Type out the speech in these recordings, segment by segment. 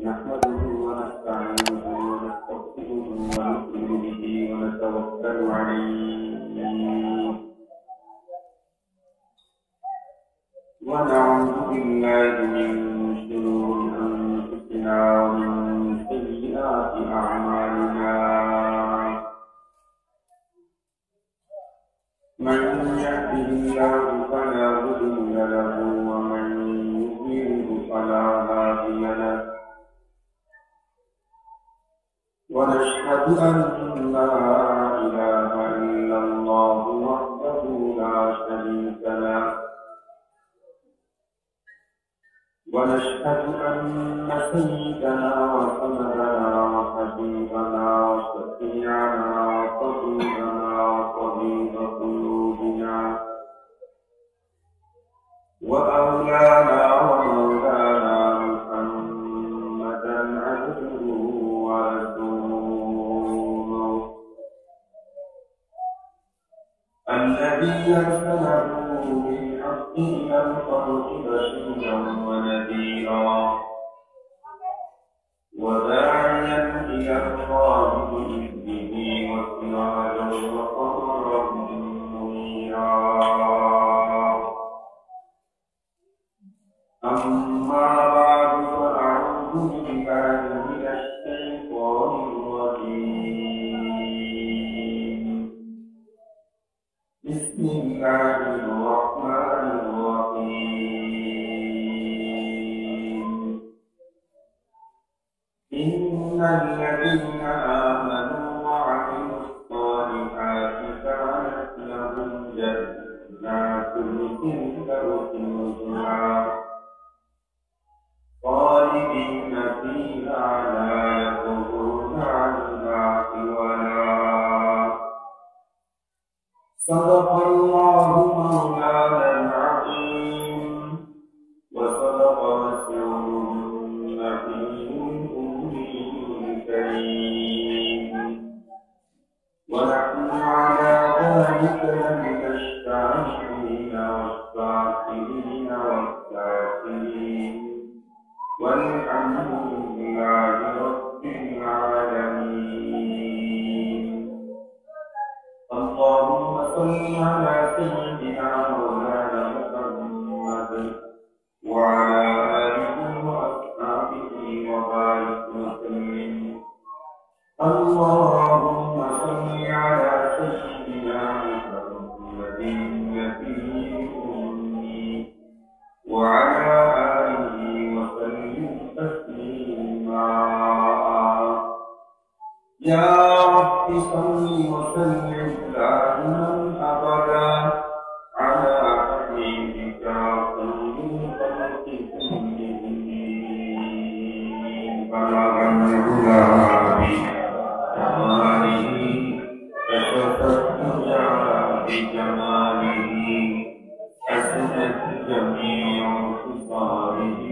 نحمده ونستعينه ونستغفره ونؤمن به ونتوكل عليه ونعوذ بالله من شرور أنفسنا ومن سيئات أعمالنا من يهده الله فلا مضل له ومن يضلل فلا هادي له ونشهد أن لا إله إلا الله وحده لا شريك له ونشهد أن سيدنا وسندنا وحبيبنا وشفيعنا وطبيبنا وطبيب قلوبنا وأولانا ومولانا محمدا عبده ورسوله الذي أرسله بالحق إلى الخلق بشيرا ونذيرا وداعيا إلى الله بإذنه وسراجا وقمرا منيرا أما بعد فأعوذ بالله من الشيطان الرجيم بسم الله الرحمن الرحيم إن الذين آمنوا وعملوا الصالحات كانت لهم جنات الفردوس نزلا خالدين فيها لا يبغون عنها حولا صدق الله مولانا العظيم وصدق رسوله النبي الأمي الكريم ونحن على ذلك لمن الشاهدين والشاكرين والذاكرين والحمد لله رب العالمين اللهم صل على سيدنا مولانا محمد وعلى آله وأصحابه وبارك وسلم اللهم صل على سيدنا محمد النبي الأمي وعلى آله وسلم تسليما يا رب صل وسلم دائما أبدا على حبيبك خير الخلق كلهم بلغ العلا بكماله كشف الدجى بجماله حسنت جميع خصاله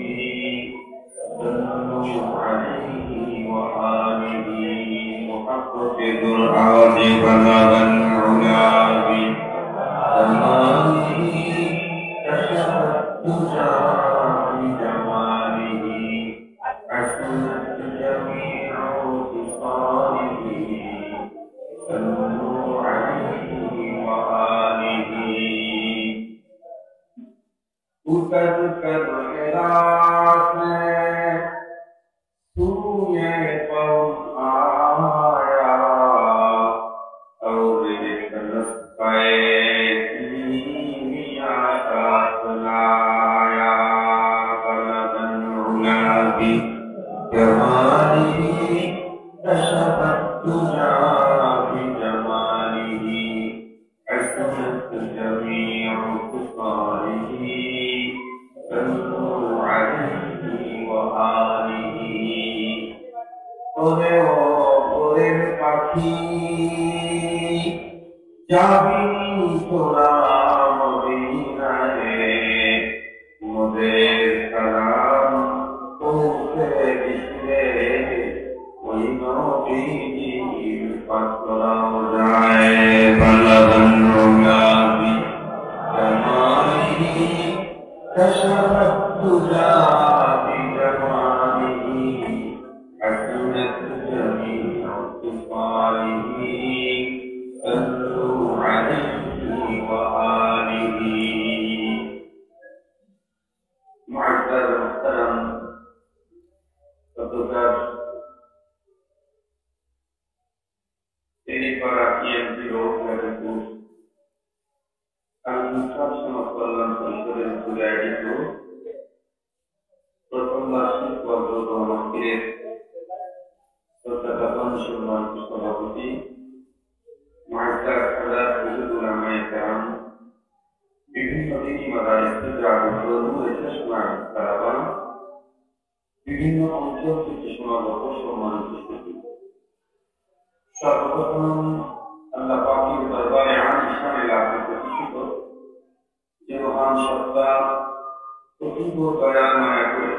صلوا عليه وآله محقق الأرض بلغ العلا بكماله كشف الدجى بجماله حسنت جميع خصاله صلوا عليه وآله उतर कर सूर्य आया और लाया बलगन जमाली कशफत तुजा बिजमाली असमत जमीअ खुसालिही सल्लु अलैहि व आलिही ओरे पाखी जाबी तोरा मदीना रे मुदेर सलाम तोसे बिसरे कोई नबी पतरा जाए बलगन रुगाबी जमाली कशफत तुजा बिजमाली جنة جميع خصاله صلوا عليه وآله معزز محترم সত্যকার তিনি করা পিএমপি রোড গাজীপুর আল-মুনকার সমাজ কল্যাণ পরিষদের উদ্যোগে আয়োজিত প্রথম বার্ষিক বর্গত মাহফিলের শ্রদ্ধাভাজন সম্মানিত সভাপতি মুআজ্জাজ হযরত হুজুর উলামায়ে কেরাম বিভিন্ন দিনী মাদারিসে জাগরিত নূরে চশমা তারাবান বিভিন্ন অঞ্চল থেকে সমাগত সম্মানিত সুধী সর্বপ্রথম আল্লাহ পাকের দরবারে আলিশানে লাভ প্রতিষ্ঠিত যে মহান সত্তা অতীব দয়া মায়া করে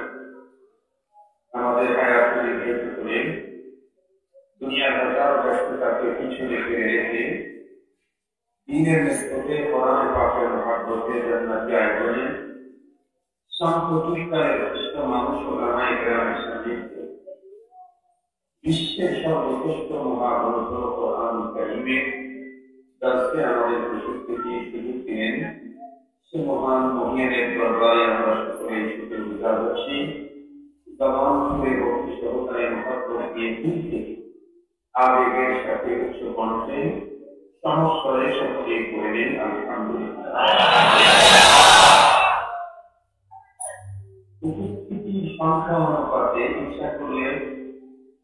আমাদের হায়াতকে দীর্ঘায়িত করে দুনিয়ার হাজার ব্যস্ততাকে পিছনে ফেলে রেখে দ্বীনের নিসবতে কোরআন পাকের মহব্বতে জান্নাতি আয়োজনে সাম্প্রতিককালে যথেষ্ট মানুষ ওলামায়ে কেরামের সান্নিধ্যে বিশ্বের সর্বশ্রেষ্ঠ মহাগ্রন্থ কোরআন কারীমের দার্সে আমাদের প্রশস্তি দিয়ে সুযোগ দিলেন সে মহান মহিয়ানের দরবারে আমরা সকলেই শুকর গুজার হচ্ছি জবান খুলে ভক্তি সহকারে মহব্বত দিয়ে দিল থেকে আবেগের সাথে উচ্চ কণ্ঠে সংস্কারে সকলে করে দিন আলহামদুলিল্লাহ। উপস্থিতির সংখ্যা অনুপাতে ইচ্ছা করলে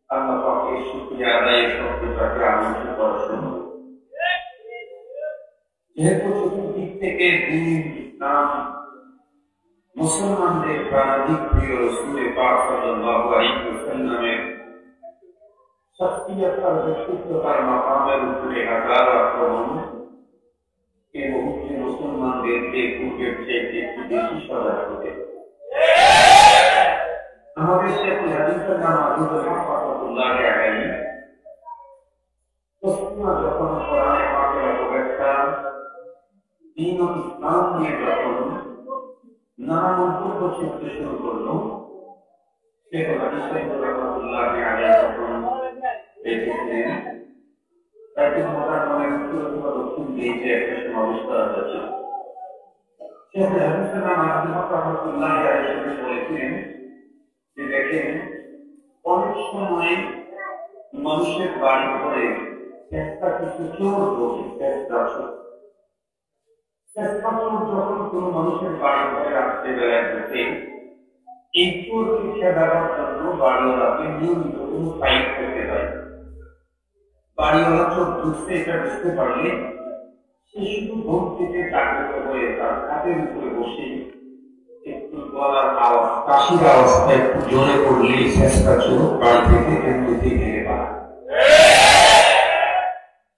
আল্লাহ পাকের শুকরিয়া আদায়ের শব্দটাকে আমন্ত্রণ করা সম্ভব। যেহেতু চতুর্দিক থেকে দ্বীন ইসলাম মুসলমানদের প্রাণাধিক প্রিয় রাসূল পাক সাল্লাল্লাহু আলাইহি ওয়াসাল্লামের শাখসিয়তার ব্যক্তিত্বতার মাকামের উপরে হাজার আক্রমণ এ মুহূর্তে মুসলমানদেরকে পূর্বের চাইতে একটু বেশি সজাগ হতে আমাদের শেখুল হাদিসের নাম আবুল রহমাতুল্লাহ আলাইহি তসলিমা যখন কোরআনে পাকের অপব্যাখ্যা দ্বীন ও ইসলাম নিয়ে যখন নানা মন্তব্য করতে শুরু করলো শেখুল হাদিস রহমাতুল্লাহ আলাইহি তখন দেখেছিলেন তাকে মোটা নামের উত্তর অথবা দক্ষিণ দিকে একটা সমাবেশ করা হয়েছে। শেখুল হাদিসের নাম আবুল রহমাতুল্লাহ আলাইহি বলেছিলেন যে দেখেন অনেক সময় মানুষের বাড়ি ঘরে চেষ্টা কিছু চোর বসে চেষ্টা চোর যখন কোনো মানুষের বাড়ি ঘরে রাত্রে বেলায় ঢুকে এই চোরকে খেদাবার জন্য বাড়িওয়ালাকে নিয়মিত কোনো ফাইট করতে হয়। বাড়িওয়ালা চোর ঢুকছে এটা বুঝতে পারলে সে শুধু ঘুম থেকে জাগ্রত হয়ে তার হাতের উপরে বসে একটু গলার আওয়াজ কাশির আওয়াজটা একটু জোরে করলে চেষ্টা চোর বাড়ি থেকে এমনিতে গেলে পারে।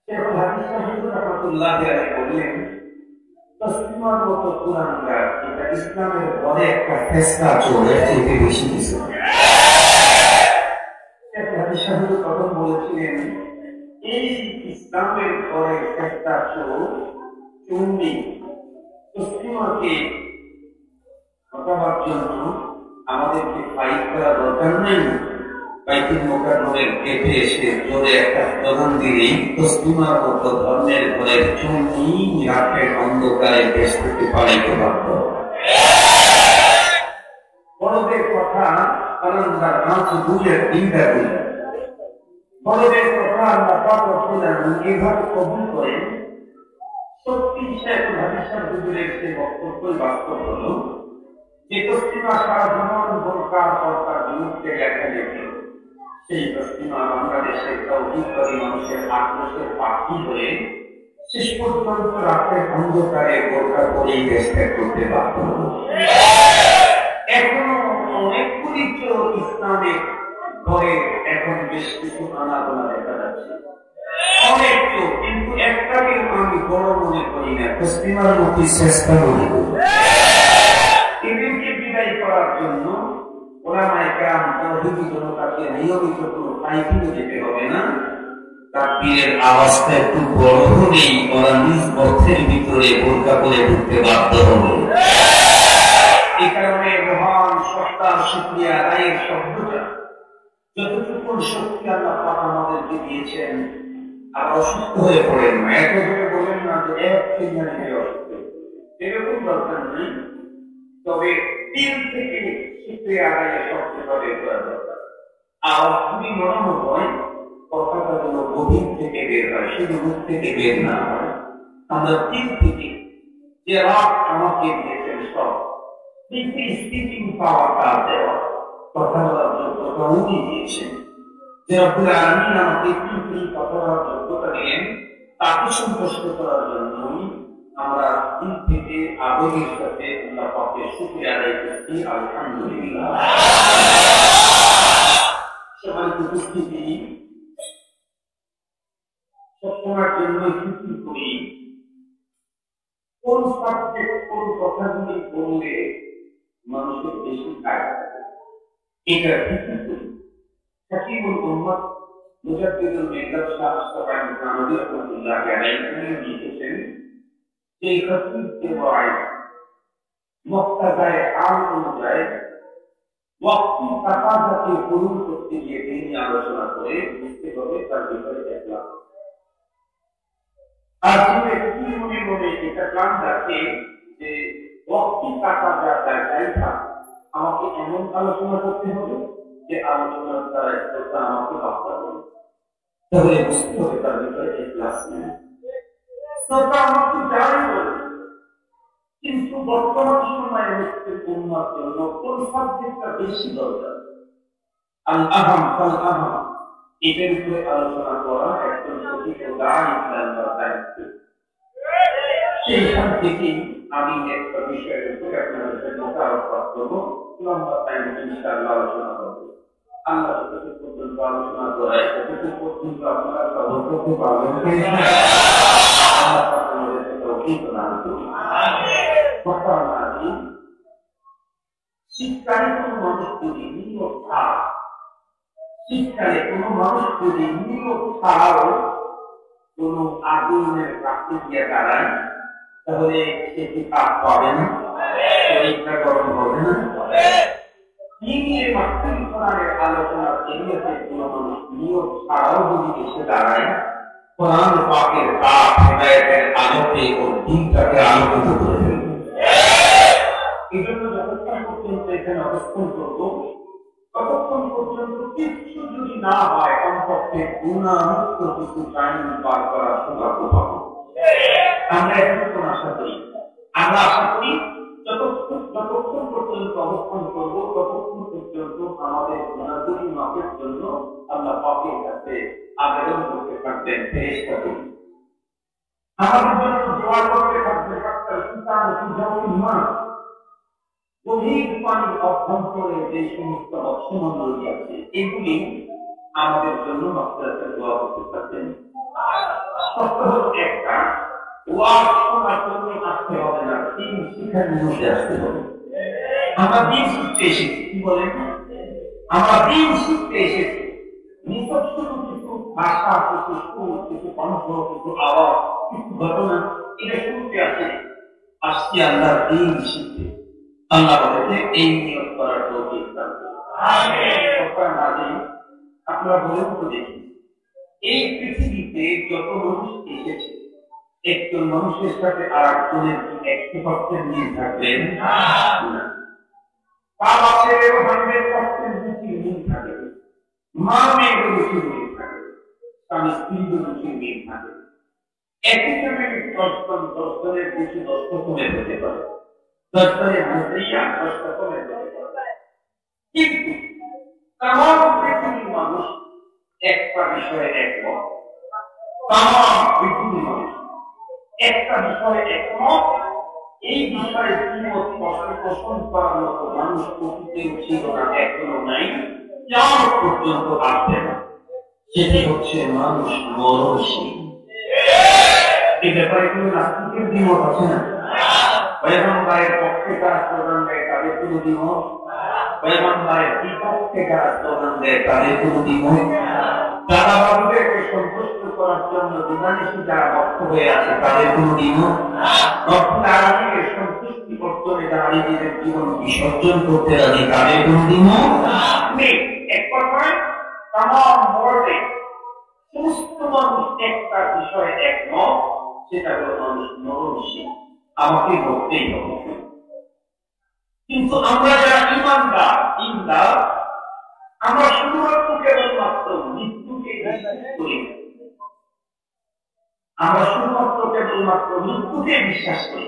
শেখুল হাদিস রহমাতুল্লাহ আলাইহি বললেন তসলিমার মতো কুরআনদার এটা ইসলামের ঘরে একটা ফেরেশতা চোরের থেকে বেশি কিছু। শেখুল হাদিস তখন বলেছিলেন এই ইসলামের ঘরে ফেরেশতা চোর চুন্নি তসলিমাকে হটাবার জন্য আমাদেরকে ফাইট করা দরকার নেই। বাইতুল মুকাররমের গেটে এসে জোরে একটা স্লোগান দিলেই তসলিমার মতো ধর্মের ঘরের চুন্নি রাতের অন্ধকারে দেশ থেকে পালাইতে বাধ্য। বড়দের কথা আনন্দার নাচ বুঝের চিন্তা করি বড়দের কথা আল্লাহ পাক রব্বুল আলামিন এভাবে কবুল করেন। সত্যি শেখুল হাদিস হুজুরের সে বক্তব্যই বাস্তব হলো যে তসলিমা সারা জীবন বোরকার পর্দার বিরুদ্ধে লেখা লেখে সেই তসলিমা বাংলাদেশের তৌহিদকারী মানুষের আক্রোশের পাখি হয়ে শেষ পর্যন্ত রাতের অন্ধকারে বোরকা করেই দেশ ত্যাগ করতে বাধ্য হল। এখনো অনেকগুলি চোর ইসলামের ঘরে এখন বেশ কিছু আনাগোনা দেখা যাচ্ছে, অনেক চোর, কিন্তু একটাকে আমি বড় মনে করি না, তসলিমার মতো চেষ্টা মনে করি। এদেরকে বিদায় করার জন্য ওলামায়ে কেরাম তাওহীদি জনতাকে নিয়মিত কোনো ফাইটিংয়ে যেতে হবে না, তাকবীরের আওয়াজটা একটু বড় হলেই ওরা নিজ অর্থের ভিতরে বোরকা পরে ঢুকতে বাধ্য হবে। এই কারণে মহান সত্তার শুকরিয়া আদায়ের শব্দটা যতটুকু শক্তি আল্লাহ পাক আমাদেরকে দিয়েছেন, আবার অসুস্থ হয়ে পড়েন না, এত করে বলেন না যে এক সিগন্যালে অসুস্থ, এরকম দরকার নেই। তবে দিল থেকে শিখতে আগায় সবচেয়ে বের করা দরকার। আওয়াজ খুবই নরম হয়, কথাটা যেন গভীর থেকে বের হয়, শুধু মুখ থেকে বের না হয়। আমরা দিল থেকে যে রাত আমাকে দিয়েছেন সব স্পিকিং পাওয়ারটা দেওয়া, কথা বলার যোগ্যতা উনি দিয়েছেন। যে রব্বুল আলামিন আমাকে কি কথা বলার যোগ্যতা দিলেন, তাকে সন্তুষ্ট করার জন্যই আমরা দিল থেকে আবেগের সাথে আল্লাহ পাকের শুকরিয়া আদায় করছি। আলহামদুলিল্লাহ। সবাই উপস্থিতি সবসময়ের জন্য কিছু করি, কোন সাবজেক্ট কোন কথাগুলি বললে মানুষের বেশি কাজ, এটা কিছু করি। হাকিমুল উম্মাহ মুজাদ্দিদুল মিল্লাত শাহ আশরাফ থানভী রাহমাতুল্লাহ আলাইহি তিনি লিখেছেন যে এই খতম দেওয়ায় মুক্তাদায়ে আল অনুযায়ী ওয়াক্তি তাকাজাকে পূরণ করতে গিয়ে তিনি আলোচনা করে বুঝতে হবে তার বিষয়ে দেখলাম। আর যদি একটি মনে মনে এটা প্ল্যান রাখে যে ওয়াক্তি তাকাজা দেখা আমাকে এমন আলোচনা করতে হবে যে আলোচনার দ্বারা শ্রোতা আমাকে বার্তা দেবে, তাহলে বুঝতে হবে তার বিষয়ে ইখলাস নেই। শ্রোতা আমাকে যাই বলবে, কিন্তু বর্তমান সময়ে মুসলিম উম্মার জন্য কোন সাবজেক্টটা বেশি দরকার, আল আহাম ফাল আহাম, এটার উপরে আলোচনা করা একজন সঠিক দায়িত্ব। সেইখান থেকেই আমি একটা বিষয়ের উপরে আপনাদের সাথে আলোচনা করবো, লম্বা টাইম ইনশাআল্লাহ আলোচনা করবো। আল্লাহ যতটুকু পর্যন্ত আলোচনা করায় ততটুকু পর্যন্ত আপনারা সফল করতে পারবেন। শীতকালে কোন মানুষ যদি নিয়োগ ছাড়া, শীতকালে কোন মানুষ যদি নিয়োগ ছাড়াও কোন আগুনের কাছে গিয়ে দাঁড়ায়, তাহলে সে কি তাপ পাবে না? শরীরটা গরম হবে না? আলোচনার এরিয়াতে কোন মানুষ নিয়োগ ছাড়াও যদি এসে দাঁড়ায়, কোরআন পাকের তাপ হেদায়েতের আলোতে ও দিনটাকে আলোকিত করে ফেলবে। এই জন্য যতক্ষণ পর্যন্ত এখানে অবস্থান করবো, ততক্ষণ পর্যন্ত কিছু যদি না হয়, কমপক্ষে গুণামুক্ত কিছু টাইম পার করার সৌভাগ্য পাবো। আমরা এখন আশা করি, আমরা আশা করি যতক্ষণ পর্যন্ত অবস্থান করবো, ততক্ষণ পর্যন্ত আমাদের গুণাগুলি মাপের জন্য আল্লাহ পাকের কাছে আবেদন করতে থাকবেন, ফেরেশতা করি আমাদের জন্য দোয়া করতে থাকবে। গভীর পানির অভ্যন্তরে যে সমস্ত মৎস্যমণ্ডলী আছে, এগুলি আমাদের জন্য মাগফিরাতের দোয়া করতে থাকবেন। সত্য হলো একটা, ওয়াজ শোনার জন্য আসতে হবে না, দিন শিক্ষার মধ্যে আসতে হবে। আমরা দিন শিখতে এসেছি, কি বলেন? আমরা দিন শিখতে এসেছি। নিঃশব্দ কিছু ভাষা, কিছু সুর, কিছু কণ্ঠ, কিছু আওয়াজ, কিছু ঘটনা, এটা শুনতে আসছি আমরা দিন শিখতে। আল্লাহ বলেছে এই নিয়োগ করার তৌফিক দান করুন। আমিন। আপনারা বলেন তো দেখি, এই পৃথিবীতে যত মানুষ এসেছে, একজন মানুষের সাথে আর একজনের 100% মিল থাকবেন না। বাবা ছেলের 100% বেশি মিল থাকে, মা মেয়ের বেশি মিল থাকে, স্বামী স্ত্রীর বেশি মিল থাকে। একই সময় 10 জনের বেশি 10 রকমের হতে পারে, 10 জনের মধ্যেই 10 রকমের হতে পারে। কিন্তু তামাম পৃথিবীর মানুষ একটা বিষয়ে একমত, তামাম পৃথিবীর মানুষ একটা বিষয়ে একমত। এই বিষয়ে দ্বিমত পোষণ করার মতো মানুষ অতীতেও ছিল না, এখনো নাই, কিয়ামত পর্যন্ত আসবে না। সেটি হচ্ছে মানুষ মরণশীল। এই ব্যাপারে কোন নাস্তিকের দ্বিমত আছে না? পয়গম্বরের পক্ষে যারা স্লোগান দেয় তাদের কোন দ্বিমত, পয়গম্বরের বিপক্ষে যারা স্লোগান দেয় তাদের কোন দ্বিমত, যারা বাবুদেরকে সন্তুষ্ট করার জন্য দিবানিশি যারা বক্ত হয়ে আছে তাদের কোন দ্বিমত, রব্বুল সন্তুষ্টি অর্জনে যারা নিজেদের জীবন বিসর্জন করতে রাজি তাদের কোন দ্বিমত নেই। এক কথায় তাম ওয়ার্ল্ডে সমস্ত মানুষ একটা বিষয়ে একমত, সেটা হলো মানুষ মরণশীল, আমাকে বলতেই হবে। কিন্তু আমরা যারা ইমানদার ইনদার, আমরা শুধুমাত্র কেবলমাত্র মৃত্যুকে বিশ্বাস করি। আমরা শুধুমাত্র কেবলমাত্র মৃত্যুকে বিশ্বাস করি।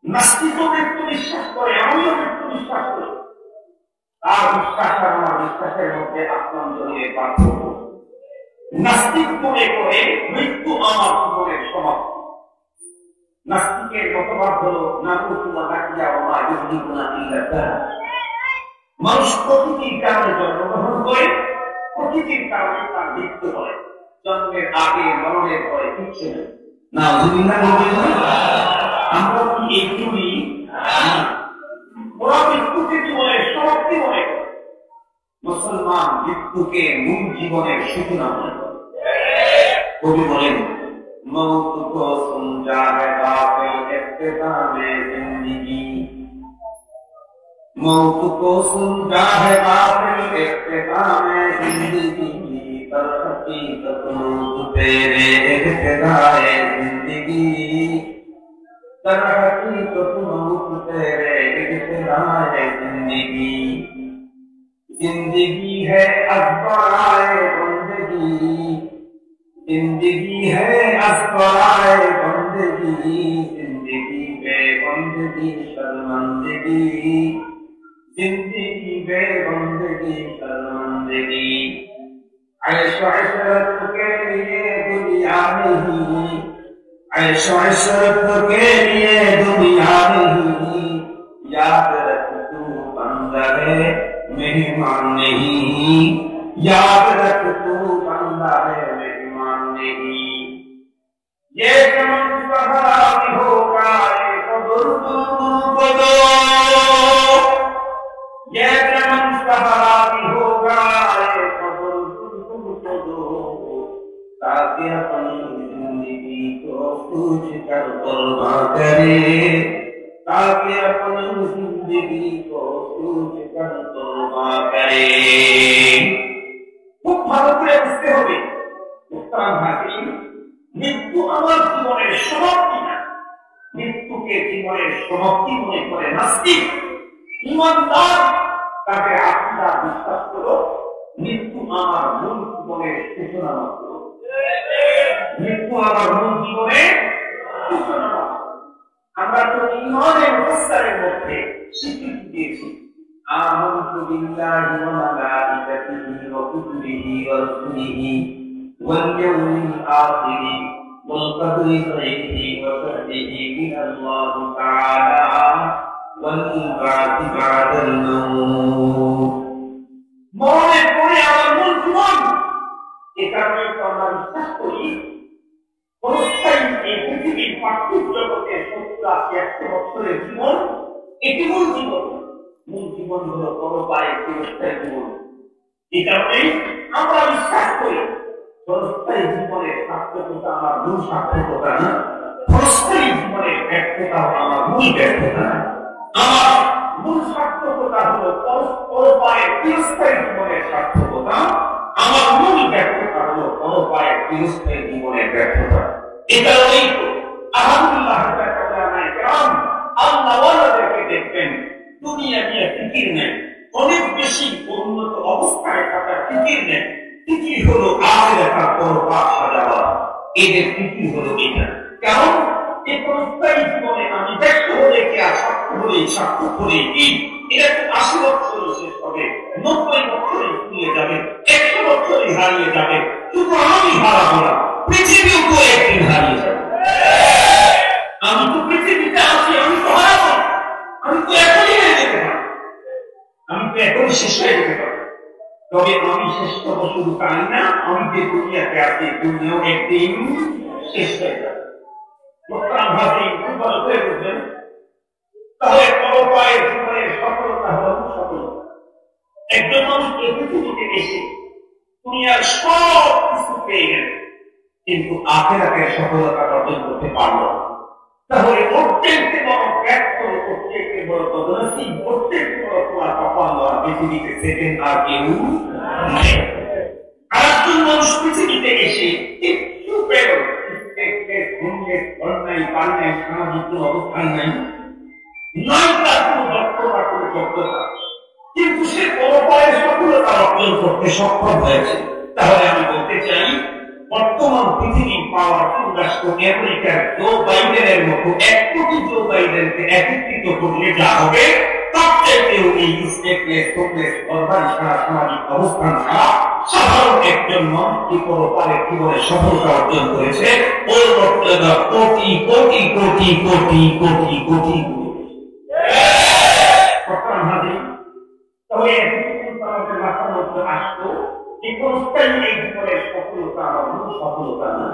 নাস্তিক মৃত্যু বিশ্বাস করে, আমিও মৃত্যু বিশ্বাস করি। তার বিশ্বাস আর আমার বিশ্বাসের মধ্যে আসমান জমিয়ে পার্থক্য। নাস্তিক মনে করে মৃত্যু আমার জীবনের সমাপ্তি। নাস্তিকের মতবাদ হল মানুষ প্রকৃতির কারণে জন্মগ্রহণ করে, প্রকৃতির কারণে তার মৃত্যু হয়। জন্মের আগে মরণের পরে কিচ্ছু নেই। আমরা কি এইগুলি ওরা মৃত্যুকে জীবনের সমাপ্তি মনে করে, মুসলমান মৃত্যুকে মূল জীবনের সূচনা মনে করে। কবি বলেন मौत को समझा है गाफिल इख्तितामे जिंदगी, मौत को समझा है गाफिल इख्तितामे जिंदगी, पर हकीकत मौत तेरे इब्तिदाए जिंदगी, पर हकीकत मौत तेरे इब्तिदाए जिंदगी, जिंदगी है अज़बराए बंदगी, जिंदगी है अस्पराए बंदगी, जिंदगी बेबंदगी शर्मंदगी, जिंदगी बेबंदगी शर्मंदगी, ऐशो इशरत के लिए दुनिया नहीं, ऐशो इशरत के लिए दुनिया नहीं, याद रख तू बंदा है मेहमान नहीं, याद रख तू बंदा है मेहमान नहीं। ये चमन सहारा भी होगा ये कब्र को दो, ये चमन सहारा भी होगा ये कब्र को दो, ताकि अपनी जिंदगी को पूछ कर कुर्बान करे, ताकि अपनी जिंदगी को पूछ कर कुर्बान करे। খুব ভালো করে বুঝতে হবে মৃত্যু আমার জীবনের সমাপ্তি না, মৃত্যুকে জীবনের সমাপ্তি মনে করে নাস্তিক। ইমানদার তাকে আকীদা বিশ্বাস করো মৃত্যু আমার মূল জীবনের সূচনা মাত্র, মৃত্যু আমার মূল জীবনের সূচনা মাত্র। আমরা তো ইমানের অবস্থানের মধ্যে স্বীকৃতি দিয়েছি آمنت بالله وملائكته وكتبه ورسله واليوم الآخر والقدر خيره وشره من الله تعالى والبعث بعد الموت। মরণের পরে আমার মূল জীবন, এ কারণে তো আমরা বিশ্বাস করি ক্ষণস্থায়ী এই পৃথিবীর পার্থিব জগতে 70-80 বছরের জীবন, এটি মূল জীবন। মূল জীবন হলো পরপারে চিরস্থায়ী জীবন। এই কারণে আমরা বিশ্বাস করি ক্ষণস্থায়ী জীবনের সার্থকতা আমার মূল সার্থকতা না, ক্ষণস্থায়ী জীবনের ব্যর্থতা আমার মূল ব্যর্থতা না। আমার মূল সার্থকতা হলো পরপারে চিরস্থায়ী জীবনের সার্থকতা, আমার মূল ব্যর্থতা হলো পরপারে চিরস্থায়ী জীবনের ব্যর্থতা। এই কারণেই তো আলহামদুলিল্লাহ আল্লাহওয়ালাদেরকে দেখবেন দুনিয়া নিয়ে ফিকির নেই, অনেক বেশি উন্নত অবস্থায় থাকার ফিকির নেই। ফিকির হলো আখিরাতের পরপার সাজাবা, এদের ফিকির হলো এটা। কারণ এই ক্ষণস্থায়ী জীবনে আমি ব্যর্থ হলে কি আর সার্থক হলে কি, এটা তো 80 বছরই শেষ হবে, 90 বছরই ফুরিয়ে যাবে, 100 বছরই হারিয়ে যাবে। শুধু আমি হারাবো না, পৃথিবীও তো একদিন হারিয়ে যাবে। আমি তো পৃথিবীতে আছি, আমি তো হারাবো, আমি তো এখনই হয়ে যেতে পারি, আমি তো এখনই শেষ হয়ে যেতে পারি। তবে আমি শেষ হবো শুধু তাই না, আমি যে দুনিয়াতে আছি দুনিয়াও একদিন শেষ হয়ে যাবে। খুব ভালো করে বুঝবেন। তাহলে পরপারের জীবনের সফলতা হল সফলতা। একজন মানুষ এই পৃথিবীতে এসে দুনিয়ার সব কিছু পেয়ে গেল, কিন্তু আখিরাতের সফলতা অর্জন করতে পারল না। তাহলে প্রত্যেককে বড় ব্যর্থ, প্রত্যেককে বড় বদনসিব, প্রত্যেককে বড় তোমার কপাল পৃথিবীতে সেকেন্ড আর কেউ নাই। মানুষ পৃথিবীতে এসে একটু পেল নাই সামাজিক কোন অবস্থান নাই, নয় তার কোন দক্ষতা কোন যোগ্যতা, কিন্তু সে পরপারে সফলতা অর্জন করতে সক্ষম হয়েছে। তাহলে আমি বলতে চাই, বর্তমান পৃথিবীর পাওয়ারফুল রাষ্ট্র আমেরিকার জো বাইডেনের মতো 1 কোটি জো বাইডেনকে একত্রিত করলে যা হবে, তার চাইতেও এই স্টেটলেস হোমলেস অরবানি ছাড়া সামাজিক অবস্থান ছাড়া সাধারণ একজন মানুষকে পরপারে জীবনে সফলতা অর্জন করেছে ওর মর্যাদা কোটি কোটি কোটি কোটি কোটি কোটি তবে আমাদের মাথার মধ্যে আসতো যে কোনটাই এই জীবনের সফলতা আমার মূল সফলতা না,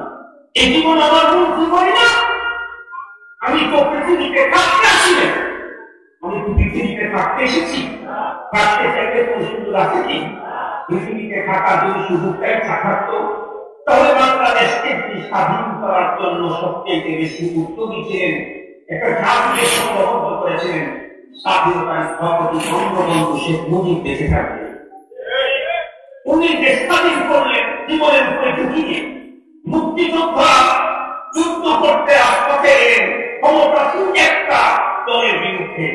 এই জীবন আমার মূল জীবন না। আমি তো পৃথিবীতে থাকতে আসি না, আমি তো পৃথিবীতে থাকতে এসেছি। থাকতে চাইতে কোন সুযোগ আছে কি? পৃথিবীতে থাকার যদি সুযোগটাই থাকতো, তাহলে বাংলাদেশকে স্বাধীন করার জন্য সবচেয়ে বেশি উদ্যোগী ছিলেন, একটা জাতিকে সংগঠিত করেছিলেন স্বাধীনতার স্থপতি বঙ্গবন্ধু শেখ মুজিব বেঁচে থাকতেন। উনি দেশ স্বাধীন করলেন জীবনের উপরে ঝুঁকি দিয়ে। মুক্তিযোদ্ধা যুদ্ধ করতে রাজপথে এলেন ক্ষমতাসীন একটা দলের বিরুদ্ধে,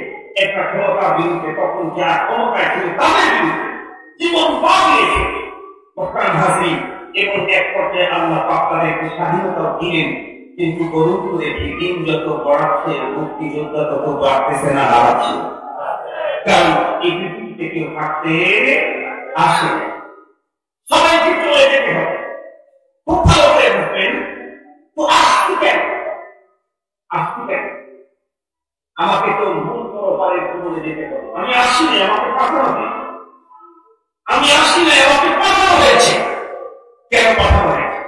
একটা ক্ষমতার বিরুদ্ধে, তখন যা ক্ষমতায় ছিল তাদের বিরুদ্ধে জীবন পাঠিয়েছে বর্তমান হাসি। এবং এক পর্যায়ে আল্লাহ পাক তাদেরকে স্বাধীনতা দিলেন। কিন্তু বলুন তো দেখি, দিন যত বাড়াচ্ছে মুক্তিযোদ্ধা তত বাড়তেছে না হারাচ্ছে? কারণ এই পৃথিবীতে কেউ থাকতে আসে, সবাইকে চলে যেতে হবে। খুব ভালো করে বুঝবেন তো, আসছি কেন? আসছি কেন? আমাকে তো মূল পরপারের জীবনে যেতে হবে। আমি আসি না, আমাকে পাঠানো হয়েছে। আমি আসি না, আমাকে পাঠানো হয়েছে। কেন পাঠানো হয়েছে?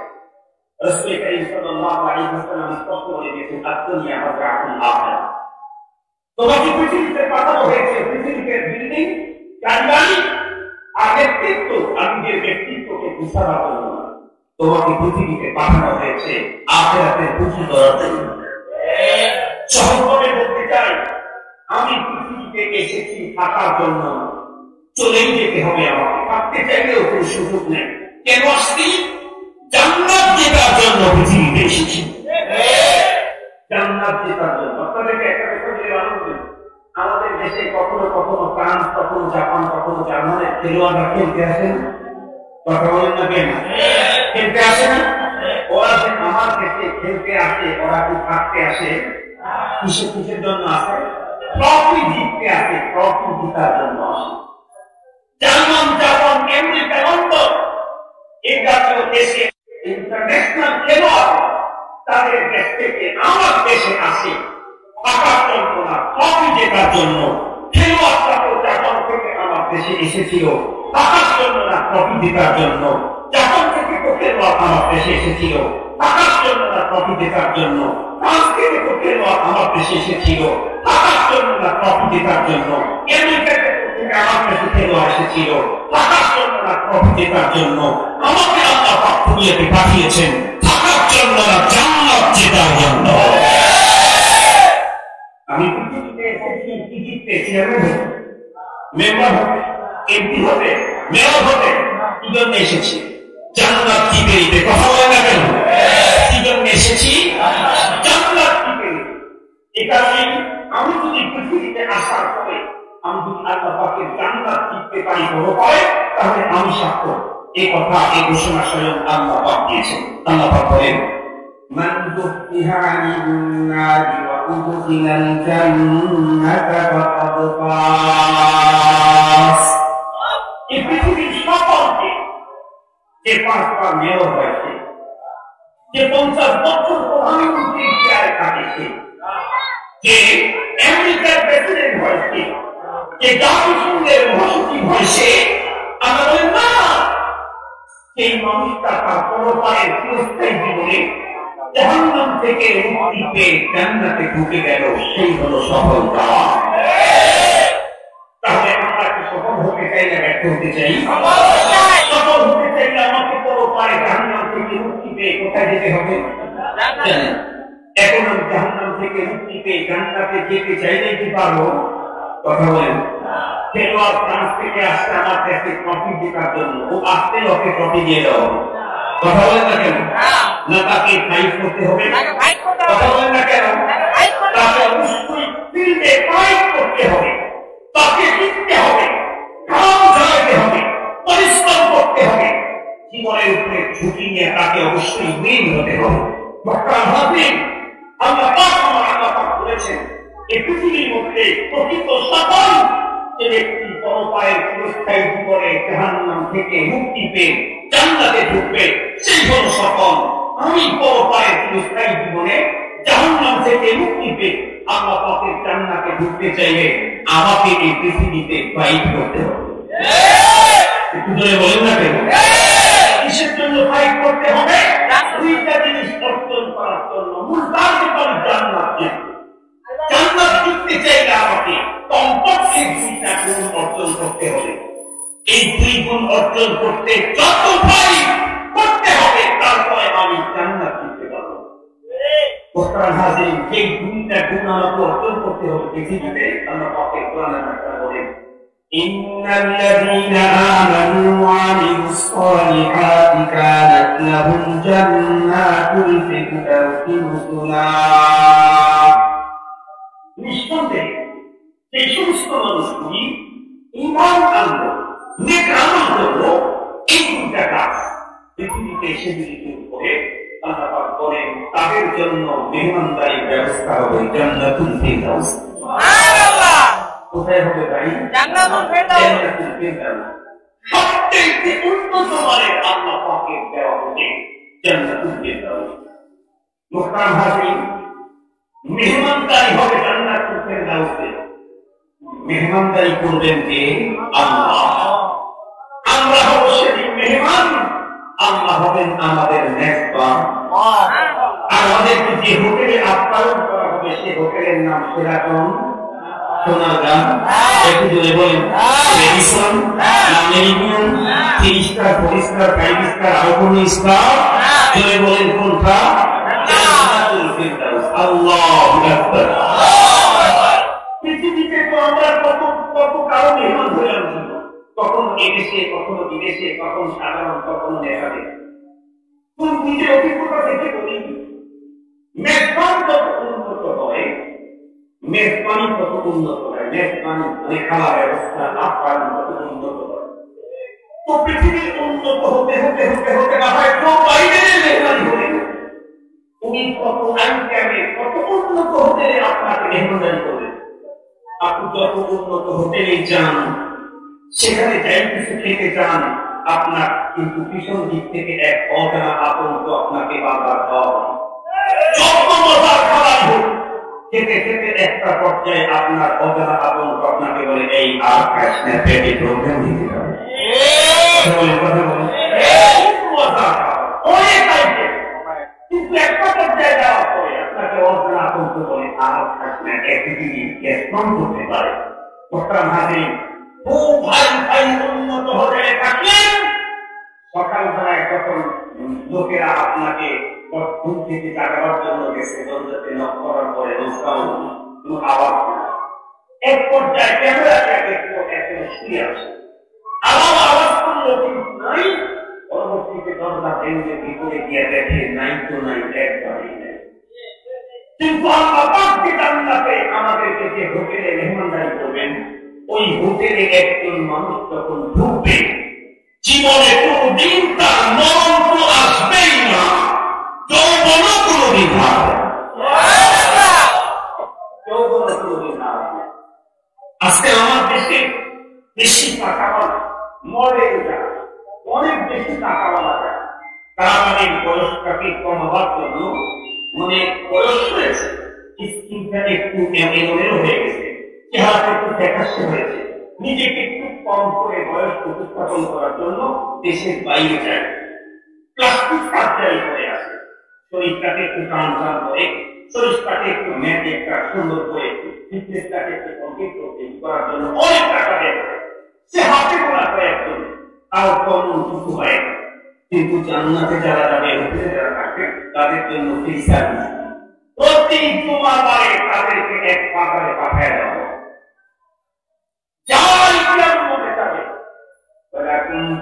রাসূল কারীম সাল্লাল্লাহু আলাইহি ওয়াসাল্লাম স্পষ্ট করে দিয়েছেন, আদ-দুনিয়া মাযরাআতুল আখিরাহ। তোমাকে পৃথিবীতে পাঠানো হয়েছে পৃথিবীতে বিল্ডিং, গাড়ি আর নেতৃত্ব আর নিজের ব্যক্তিত্বকে গুছাবার জন্য। তোমাকে পৃথিবীতে পাঠানো হয়েছে আখিরাতের পুঁজি করার জন্য। সহজভাবে বলতে চাই, আমি পৃথিবীতে এসেছি থাকার জন্য, চলেই যেতে হবে আমাকে। থাকতে চাইলেও কোনো সুযোগ নেই। কেন আসছি? জান্নাত জেতার জন্য পৃথিবীতে এসেছি। জান্নাত জেতার জন্য। আপনাদেরকে একটা কথা বলে আনন্দ, আমাদের দেশে কখনো কখনো ফ্রান্স, কখনো জাপান, কখনো জার্মানের খেলোয়াড়রা খেলতে আসেন। কথা বলেন না কেন? খেলতে আসে না? ওরা যে আমার দেশে খেলতে আসে, ওরা কি থাকতে আসে? কিসের জন্য আসে? ট্রফি জিততে আসে, ট্রফি জিতার জন্য আসে। জার্মান, জাপান, আমেরিকা, লন্ডন এই জাতীয় দেশে ইন্টারন্যাশনাল খেলোয়াড় তাদের দেশ থেকে আমার দেশে আসে থাকার জন্য না, ট্রফি জেতার জন্য। খেলোয়াড়রা তো জাপান থেকে আমার দেশে এসেছিল থাকার জন্য না, ট্রফি জেতার জন্য। জাপান থেকে তো খেলোয়াড় আমার দেশে এসেছিল থাকার জন্য না, ট্রফি জেতার জন্য। ফ্রান্স থেকে তো খেলোয়াড় আমার দেশে এসেছিল থাকার জন্য না, ট্রফি জেতার জন্য। আমেরিকা থেকে আমার দেশে খেলোয়াড় এসেছিল থাকার জন্য না, ট্রফি জেতার জন্য। আমাকে আল্লাহ পাক দুনিয়াতে পাঠিয়েছেন থাকার জন্য না, জান্নাত জেতার জন্য। আমি পৃথিবীতে এসেছি কি জিততে? চেয়ারম্যান হতে, মেম্বার হতে, এমপি হতে, মেয়র হতে। কি জন্য এসেছি? জান্নাত জিতে নিতে। কথা বলে না কেন? কি জন্য এসেছি? জান্নাত জিতে নিতে। এ কারণে আমি যদি পৃথিবীতে আসার পরে আমি যদি আল্লাহ পাকের জান্নাত জিততে পারি বড় পায়, তাহলে আমি সাক্ষ্য। এই কথা, এই ঘোষণা স্বয়ং আল্লাহ পাক দিয়েছেন। আল্লাহ পাক বলেন, মান যুহতিহা আনিন নারি ওয়া উদখিলাল জান্নাতা ফাকাদ ফাস। এই পৃথিবীর সকলকে যে 5বার মেয়র হয়েছে, যে 50 বছর প্রধানমন্ত্রীর চেয়ারে থাকেছে, যে আমেরিকার প্রেসিডেন্ট হয়েছে, যে জাতিসংঘের মহাসচিব হয়েছে, আমরা বলেন না সেই মানুষটা তার পরপারের চিরস্থায়ী জীবনে জাহান্নাম থেকে মুক্তি পেয়ে জান্নাতে ঢুকে গেল, সেই হলো সফলতা। তাহলে আমরা কি সফল হতে চাই না ব্যর্থ হতে চাই? সফল হতে চাইলে আমাকে পরপারে জাহান্নাম থেকে মুক্তি পেয়ে কোথায় যেতে হবে? এখন আমি জাহান্নাম থেকে মুক্তি পেয়ে জান্নাতে যেতে চাইলে কি পারবো? কথা বলেন। খেলোয়াড় ফ্রান্স থেকে আসছে আমার দেশে ট্রফি জেতার জন্য, ও আসতে ওকে ট্রফি দিয়ে দাও। কথা বলেন না কেন? না তাকে ফাইট করতে হবে? কথা বলেন না কেন? তাকে অবশ্যই ফিল্ডে ফাইট করতে হবে, তাকে জিততে হবে, ঘাম ঝরাতে হবে, পরিশ্রম করতে হবে, জীবনের উপরে ঝুঁকি নিয়ে তাকে অবশ্যই উইন হতে হবে। আল্লাহ পাক বলেছেন এই পৃথিবীর মধ্যে প্রকৃত সফল যে ব্যক্তি পরপায়ের চিরস্থায়ী জীবনে জাহান্নাম থেকে মুক্তি পেয়ে জান্নাতে ঢুকবে সেই হল সফল। আমি পরপায়ের চিরস্থায়ী জীবনে জাহান্নাম থেকে মুক্তি পেয়ে আল্লাহ পাকের জান্নাতে ঢুকতে চাইলে আমাকে এই পৃথিবীতে ফাইট করতে হবে। একটু জোরে বলেন না কেন? কিসের জন্য ফাইট করতে হবে? দুইটা জিনিস অর্জন করার জন্য। মূল টার্গেট হল জান্নাত। জান্নাত জিততে চাইলে আমাকে কমপক্ষে দুইটা গুণ অর্জন করতে হবে। এই দুই গুণ অর্জন করতে যত ফাইট করতে হবে তারপরে আমি জান্নাত জিততে পারবো। কোরআন হাজির এই দুইটা গুণ আমাকে অর্জন করতে হবে পৃথিবীতে। আল্লাহ পাকের কোরআনে একটা বলেন إن الذين آمنوا وعملوا الصالحات كانت لهم جنات الفردوس نزلا। নিঃসন্দেহে এই সমস্ত মানুষগুলি ঈমান আনলো, নেক আমল করলো, এই দুইটা কাজ পৃথিবীতে এসে মিলিত করে আল্লাহ পাক বলেন তাদের জন্য মেহমানদারি ব্যবস্থা হবে জান্নাতুল ফিরদাউস। সুবহানাল্লাহ। কোথায় হবে ভাই? জান্নাতুল ফিরদাউস। সবচেয়ে উন্নত মানের আল্লাহ পাকের দেওয়া হবে জান্নাতুল ফিরদাউস। মুহতারাম হাজির, মেহমানদারি হবে জান্নাতুল ফিরদাউসে। মেহমানদারি করবেন কে? আল্লাহ। আমরা হব সেদিন মেহমান, আল্লাহ হবেন আমাদের মেজবান। আর আমাদেরকে যে হোটেলে আপ্যায়ন করা হবে সে হোটেলের নাম সেরাটন, সোনারগাঁ, একটু জোরে বলেন, Radisson, American, 3 star, 4 star, 5 star, আরো কোন স্টার? জোরে বলেন কোনটা? জান্নাতুল ফিরদাউস। আল্লাহু আকবার। পৃথিবীতে তো আমরা কত কত কারো মেহমান হয়ে আসছি, কখনো এদেশে, কখনো বিদেশে, কখনো সাধারণ, কখনো নেহারে। তুমি নিজের অভিজ্ঞতা থেকে বলি, মেজবান যত উন্নত হয়, মেজবানি তত উন্নত হয়, মেজবানি মানে খাওয়া ব্যবস্থা, আপ্যায়ন তত উন্নত হয়। তো পৃথিবী উন্নত হতে হতে হতে হতে মাথায় কেউ বাইরের মেহমানি হলে উনি কত আইটেমে, কত উন্নত হোটেলে আপনাকে মেহমানদারি করবেন। আপনি যত উন্নত হোটেলে যান, সেখানে যাই কিছু খেতে চান, আপনার কিন্তু পিছন দিক থেকে এক অজানা আতঙ্ক আপনাকে বারবার খাওয়া হয়। যত মজার খাবার হোক, খেতে খেতে একটা পর্যায়ে আপনার অজানা আতঙ্ক আপনাকে বলে এই আর খাস না, পেটে প্রবলেম দিতে হবে। কথা বলেন, মজার খাবার অনেক আইটেম, কিন্তু একটা পর্যায়ে যাওয়ার পরে আপনাকে অজানা আতঙ্ক বলে আর খাস না, একদিন গ্যাস করতে পারে। কোরআন হাজির খুব ভাই ভাই উন্নত হোটেলে থাকলেন, সকালবেলায় যখন লোকেরা আপনাকে ঘুম থেকে জাগাবার জন্য গেছে, দরজাতে নক করার পরে কোনো আওয়াজ না, এক পর্যায়ে ক্যামেরাতে একজন শুয়ে আসে, আওয়াজ করলো কিন্তু নাই। পরবর্তীতে দরজা ভেঙে ভিতরে গিয়ে দেখে নাই তো নাই, একবারই নাই। কিন্তু আল্লাহ পাক যে জান্নাতে আমাদেরকে যে হোটেলে মেহমানদারি করবেন, ওই হোটেলে একজন মানুষ যখন ঢুকবে, জীবনে কোনদিন তার মরণ তো আসবেই না, যৌবন কোনদিন আসবে। আজকে আমার দেশে বেশি টাকাওয়ালা মডেল যারা, অনেক বেশি টাকাওয়ালা যারা, তারা মানে বয়সটাকে কমাবার জন্য, মানে বয়স হয়েছে, স্কিনটা একটু এলোমেলো হয়ে গেছে, চেহারাটা একটু ফ্যাকাশে হয়েছে, নিজেকে একটু কম করে বয়স উপস্থাপন করার জন্য দেশের বাইরে যায়, প্লাস্টিক সার্জারি করে আসে, শরীরটাকে একটু টান টান করে, শরীরটাকে একটু ম্যাট একটা সুন্দর করে, ফিটনেসটাকে একটু কমপ্লিট করার জন্য অনেক টাকা দেয়। সে হাতে গোনা কয়েকজন, তাও কম কিছু হয় না। কিন্তু জান্নাতে যারা যাবে, হোটেলে যারা থাকবে, তাদের জন্য ফ্রি সার্ভিস। প্রতি জুমাবারে তাদেরকে এক পাতারে পাঠায় দেওয়া হবে। যাওয়ার ইচ্ছা মনে যাবে,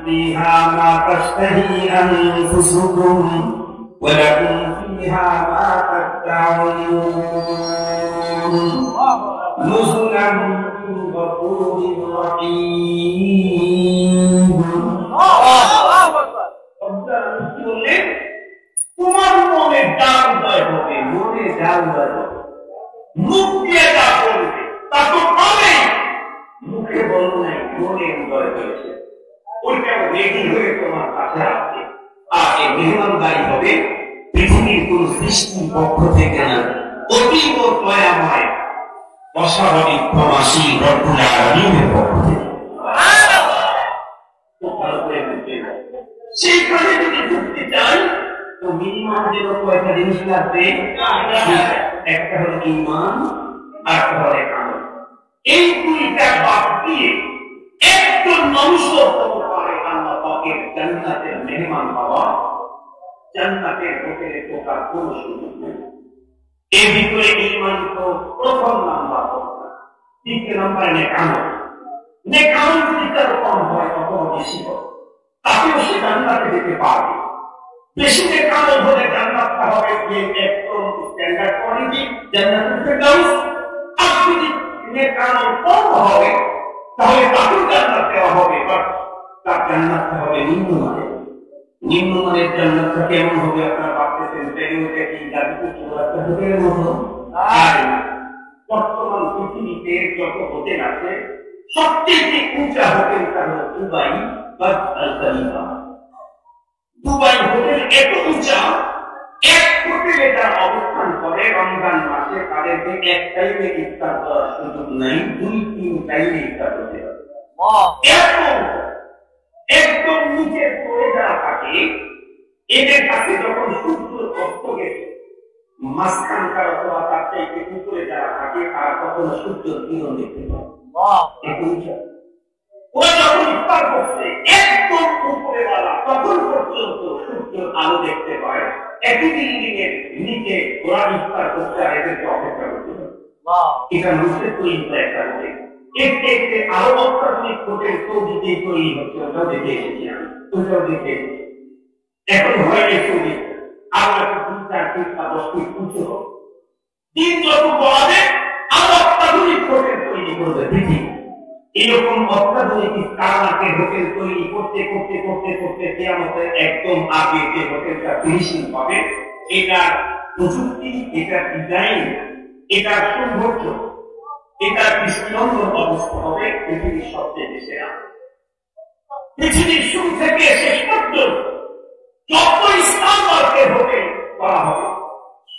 فيها ما تشتهي أنفسكم ولكم فيها ما تدعون نزلا من غفور رحيم তোমার মনে ডাল দয় হবে মনে ডাল দয় হবে মুখ দিয়ে যা বলবে তা তো পাবে মুখে বল নাই মনে দয় হয়েছে ওইটা রেডি হয়ে তোমার কাছে আসবে আর এই মেহমানদারি হবে পৃথিবীর কোন সৃষ্টির পক্ষ থেকে না অতীব দয়াময় অস্বাভাবিক ক্ষমাশীল রব্বুল আলামিনের পক্ষ থেকে খুব ভালো করে বুঝতে হবে সেইখানে যদি ঢুকতে চাই তো মিনিমাম যেন কয়েকটা জিনিস লাগবে একটা হলো ঈমান আর একটা হলো আমল এই দুইটা বাদ দিয়ে একজন মানুষও হতে পারে আল্লাহ পাকের জান্নাতের মেহমান হওয়া জান্নাতের হোটেলে ঢোকার কোনো সুযোগ নেই এর ভিতরে ঈমান তো প্রথম নাম্বার দ্বিতীয় নাম্বারে নেক আমল যদি তার কম হয় অথবা বেশি হয় তাকেও সে জান্নাতে যেতে পারবে বেশি নেক আমল হলে জান্নাতটা হবে একদম স্ট্যান্ডার্ড কোয়ালিটি জান্নাতুল ফেরদাউস আর যদি নেক আমল কম হবে তাহলে তাকেও জান্নাত দেওয়া হবে বাট তার জান্নাতটা হবে নিম্নমানের জান্নাতটা কেমন হবে আপনারা ভাবতেছেন বেরিয়ে কি জান্নাতুল ফেরদাউসের হোটেলের মতো আর বর্তমান পৃথিবীতে যত হোটেল আছে সবচেয়ে উঁচা হোটেলটা হলো দুবাই বা আল খালিফা দুবাই হোটেল এত উঁচা এক হোটেলে যারা অবস্থান করে রমজান মাসে তাদেরকে এক টাইমে ইফতার করার সুযোগ নাই 2-3 টাইমে ইফতার করতে হবে একদম নিচের পড়ে যারা থাকে এদের কাছে যখন সূর্য অস্ত গেছে মাঝখানকার অথবা তার চাইতে উপরে যারা থাকে তারা কখনো সূর্যের কিরণ দেখতে পায় ওরা যখন ইফতার করছে একদম উপরেওয়ালা তখন পর্যন্ত সূর্যের আলো দেখতে পায় একই বিল্ডিং এর নিচে ওরা ইফতার করছে আর এদেরকে অপেক্ষা করতে পারে এটা মানুষের তৈরি হয় একটা হোটেল একটু আরো অত্যাধুনিক হোটেল সৌদিতে তৈরি হচ্ছে ওটাও দেখে এসেছি আমি ওটাও দেখে এসেছি এখন হয়ে সৌদি আরো একটা 2-4 ফিট বা 10 ফিট উঁচু হোক দিন যত বাড়বে আরো অত্যাধুনিক হোটেল তৈরি করবে পৃথিবী এরকম অত্যাধুনিক কারণে হোটেল তৈরি করতে করতে করতে করতে কিয়ামতের একদম আগে যে হোটেলটা ফিনিশিং পাবে এটার প্রযুক্তি এটার ডিজাইন এটার সৌন্দর্য এটার দৃষ্টিনন্দন অবস্থা হবে পৃথিবীর সবচেয়ে সেরা পৃথিবীর শুরু থেকে শেষ পর্যন্ত যত ইসলাম মার্কের হোটেল করা হবে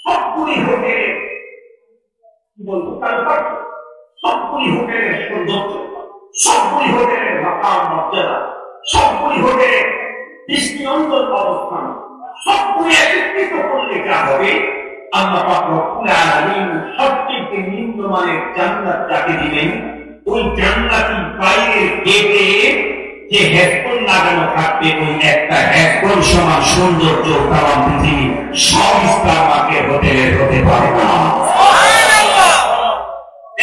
সবগুলি হোটেলের কি বলবো তার সবগুলি হোটেলের সৌন্দর্য সবগুলি হোটেলের মাকাম মর্যাদা সবগুলি হোটেলের দৃষ্টিনন্দন অবস্থান সবগুলি একত্রিত করলে যা হবে আল্লাহ পাক রব্বুল আলামিন সবচেয়ে নিম্নমানের জান্নাত যাকে দিবেন ওই জান্নাতি বাইরের গেটে যে হেডফোন লাগানো থাকবে ওই একটা হেডফোন সমান সৌন্দর্য তাম পৃথিবী সব ইসলাম মার্কের হোটেলের হতে পারে না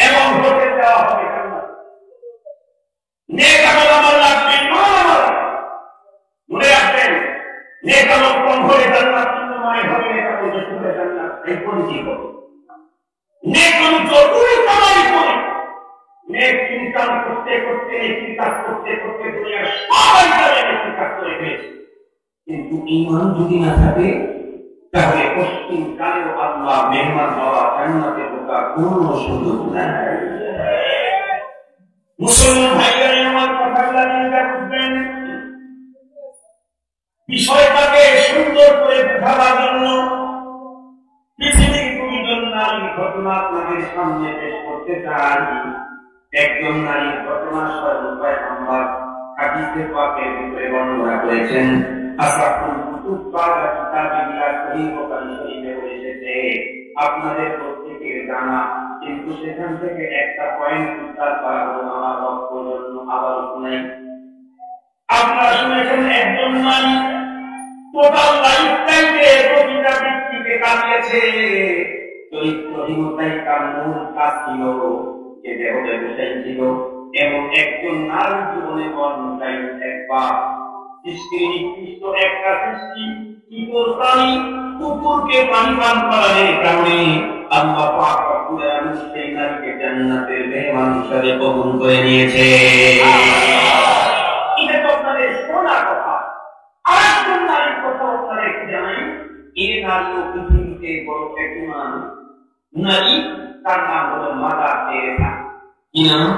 এমন হোটেল দেওয়া হবে নেক আমল আমার লাগবে মনে রাখবেন নেক আমল কম হলে জান্নাত নিম্নমানের হবে নেক আমল বেশি হলে জান্নাত এই পরিচিত হবে নেক আমল যতই কামাই করে নেক ইনকাম করতে করতে নেকি কাজ করতে করতে দুনিয়ার সবাই যারা নেকি কাজ করে ফেলেছে কিন্তু ঈমান যদি না থাকে তাহলে পশ্চিম কালেও আল্লাহ মেহমান হওয়া জান্নাতে ঢোকার কোনো সুযোগ নাই মুসলমান ভাইরা আমার কথাগুলো নিয়ে বুঝবেন বিষয়টাকে সুন্দর করে বোঝাবার জন্য পৃথিবীর 2 জন নারীর ঘটনা আপনাদের সামনে পেশ করতে চাই একজন নারীর ঘটনা সর্বপ্রায় আমার হাদিসে পাকের ভিতরে বর্ণনা করেছেন আসাফুল কুতুব বাদা কিতাবিল্লাহ সহিহ বুখারী শরীফে এসেছে আপনাদের প্রত্যেকের জানা কিন্তু সেখান থেকে একটা পয়েন্ট উদ্ধার করা হলো আমার বক্তব্যের জন্য আবার শুনাই আপনারা শুনেছেন একজন নারী টোটাল লাইফ টাইমে প্রতিটা ব্যক্তিকে কাটিয়েছে চরিত্রহীনতাই তার মূল কাজ ছিল যে দেহ ব্যবসায়ী ছিল এবং একজন নারীর জীবনে একবার সৃষ্টির নিকৃষ্ট একটা সৃষ্টি ইতর প্রাণী কুকুরকে পানি পান করানোর কারণে আল্লাহ পাক রব্বুল আলামিন সেই নারীকে জান্নাতের মেহমান হিসেবে কবুল করে নিয়েছে। এটা তো আপনাদের শোনা কথা। আরেকজন নারীর কথা আপনাদেরকে জানাই, এই নারীও পৃথিবীতে বড় খ্যাতিমান নারী, তার নাম হলো মাদার তেরেসা। কি নাম?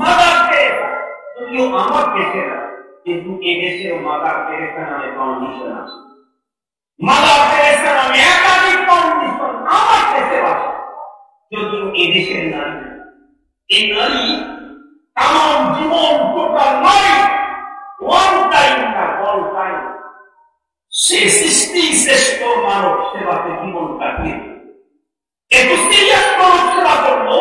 Mother Teresa. যদিও আমার দেশে না, কিন্তু এই দেশেও মাদার তেরেসা নামে ফাউন্ডেশন আছে। মাদার তেরেসা নামে একাধিক ফাউন্ডেশন আমার দেশে আছে, যদিও এই দেশের নারী। এই নারী আমার জীবন টোটাল নয়, ওয়ান টাইম না, ওয়ান টাইম সে সৃষ্টি শ্রেষ্ঠ মানব সেবাতে জীবন কাটিয়ে এত সিরিয়াস মানব সেবা করলো,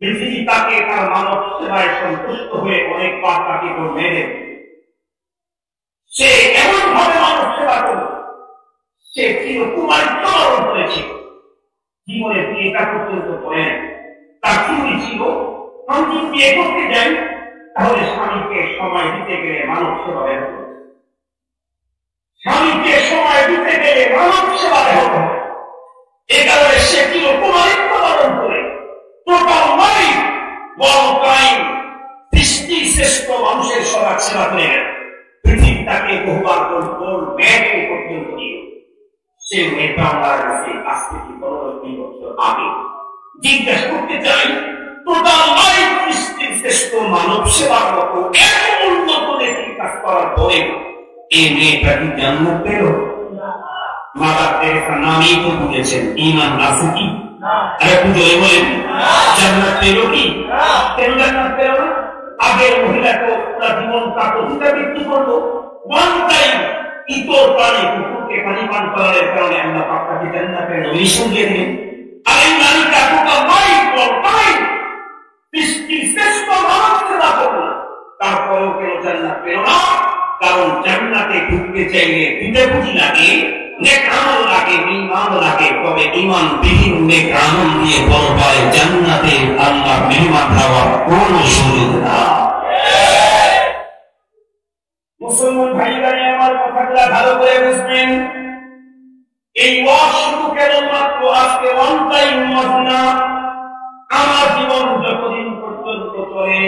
পৃথিবী তাকে তার মানব সেবায় সন্তুষ্ট হয়ে অনেকবার তাকে মেরে সে এমন ভাবে মানব সেবা করল, সে চিরকুমারিত্ব বরণ করেছে। জীবনে বিয়েটা পর্যন্ত করেন, তার থিওরি ছিল আমি যদি বিয়ে করতে যাই তাহলে স্বামীকে সময় দিতে গেলে মানব সেবা ব্যাহত হবে, স্বামীকে সময় দিতে গেলে মানব সেবা ব্যাহত হবে। এ কারণে সে চিরকুমারিত্ব বরণ করে টোটাল নয়, ওয়ান টাইম সৃষ্টি শ্রেষ্ঠ মানুষের সবার সেবা করে গেল। পৃথিবী তাকে বহুবার মেয়েকে পর্যন্ত দিল। সে মেয়েটা মারা গেছে আজ থেকে 15-20 বছর আগে। জিজ্ঞাসা করতে চাই, টোটাল নয় সৃষ্টির শ্রেষ্ঠ মানব সেবার মতো এত উন্নত দেশের কাজ করার পরে এই মেয়েটা কি জান্নাত পেল? মাদার তেরেসা নামেই তো বুঝেছেন, ঈমান আছে কি? আরে বুঝে বলেন জান্নাত পেল কি? কেন জান্নাত পেল না? আগের মহিলাকে পুরা জীবন তার অধিকার বিক্রি করলো, ওয়ান টাইম ইতর প্রাণী কুকুরকে পানি পান করার কারণে আল্লাহ পাক তাকে জান্নাতের নিশান দিয়ে দিলেন। আর এই নারীটা টোটাল নয়, ওয়ান টাইম সৃষ্টির শ্রেষ্ঠ মানব সেবা করলো, তারপরেও কেন জান্নাত পেল না? কারণ জান্নাতে ঢুকতে চাইলে দুটো পুঁজি লাগে, নেক আমল লাগে, ঈমান লাগে। তবে ঈমান বিহীন নেক আমল দিয়ে বড় পায় জান্নাতে আল্লাহর মেহমান হওয়ার কোনো সুযোগ না। মুসলমান ভাইরা আমার কথাগুলো ভালো করে বুঝবেন। এই ওয়াজ শুধু কেবলমাত্র আজকে ওয়ান টাইম ওয়াজ না, আমার জীবন যতদিন পর্যন্ত চলে,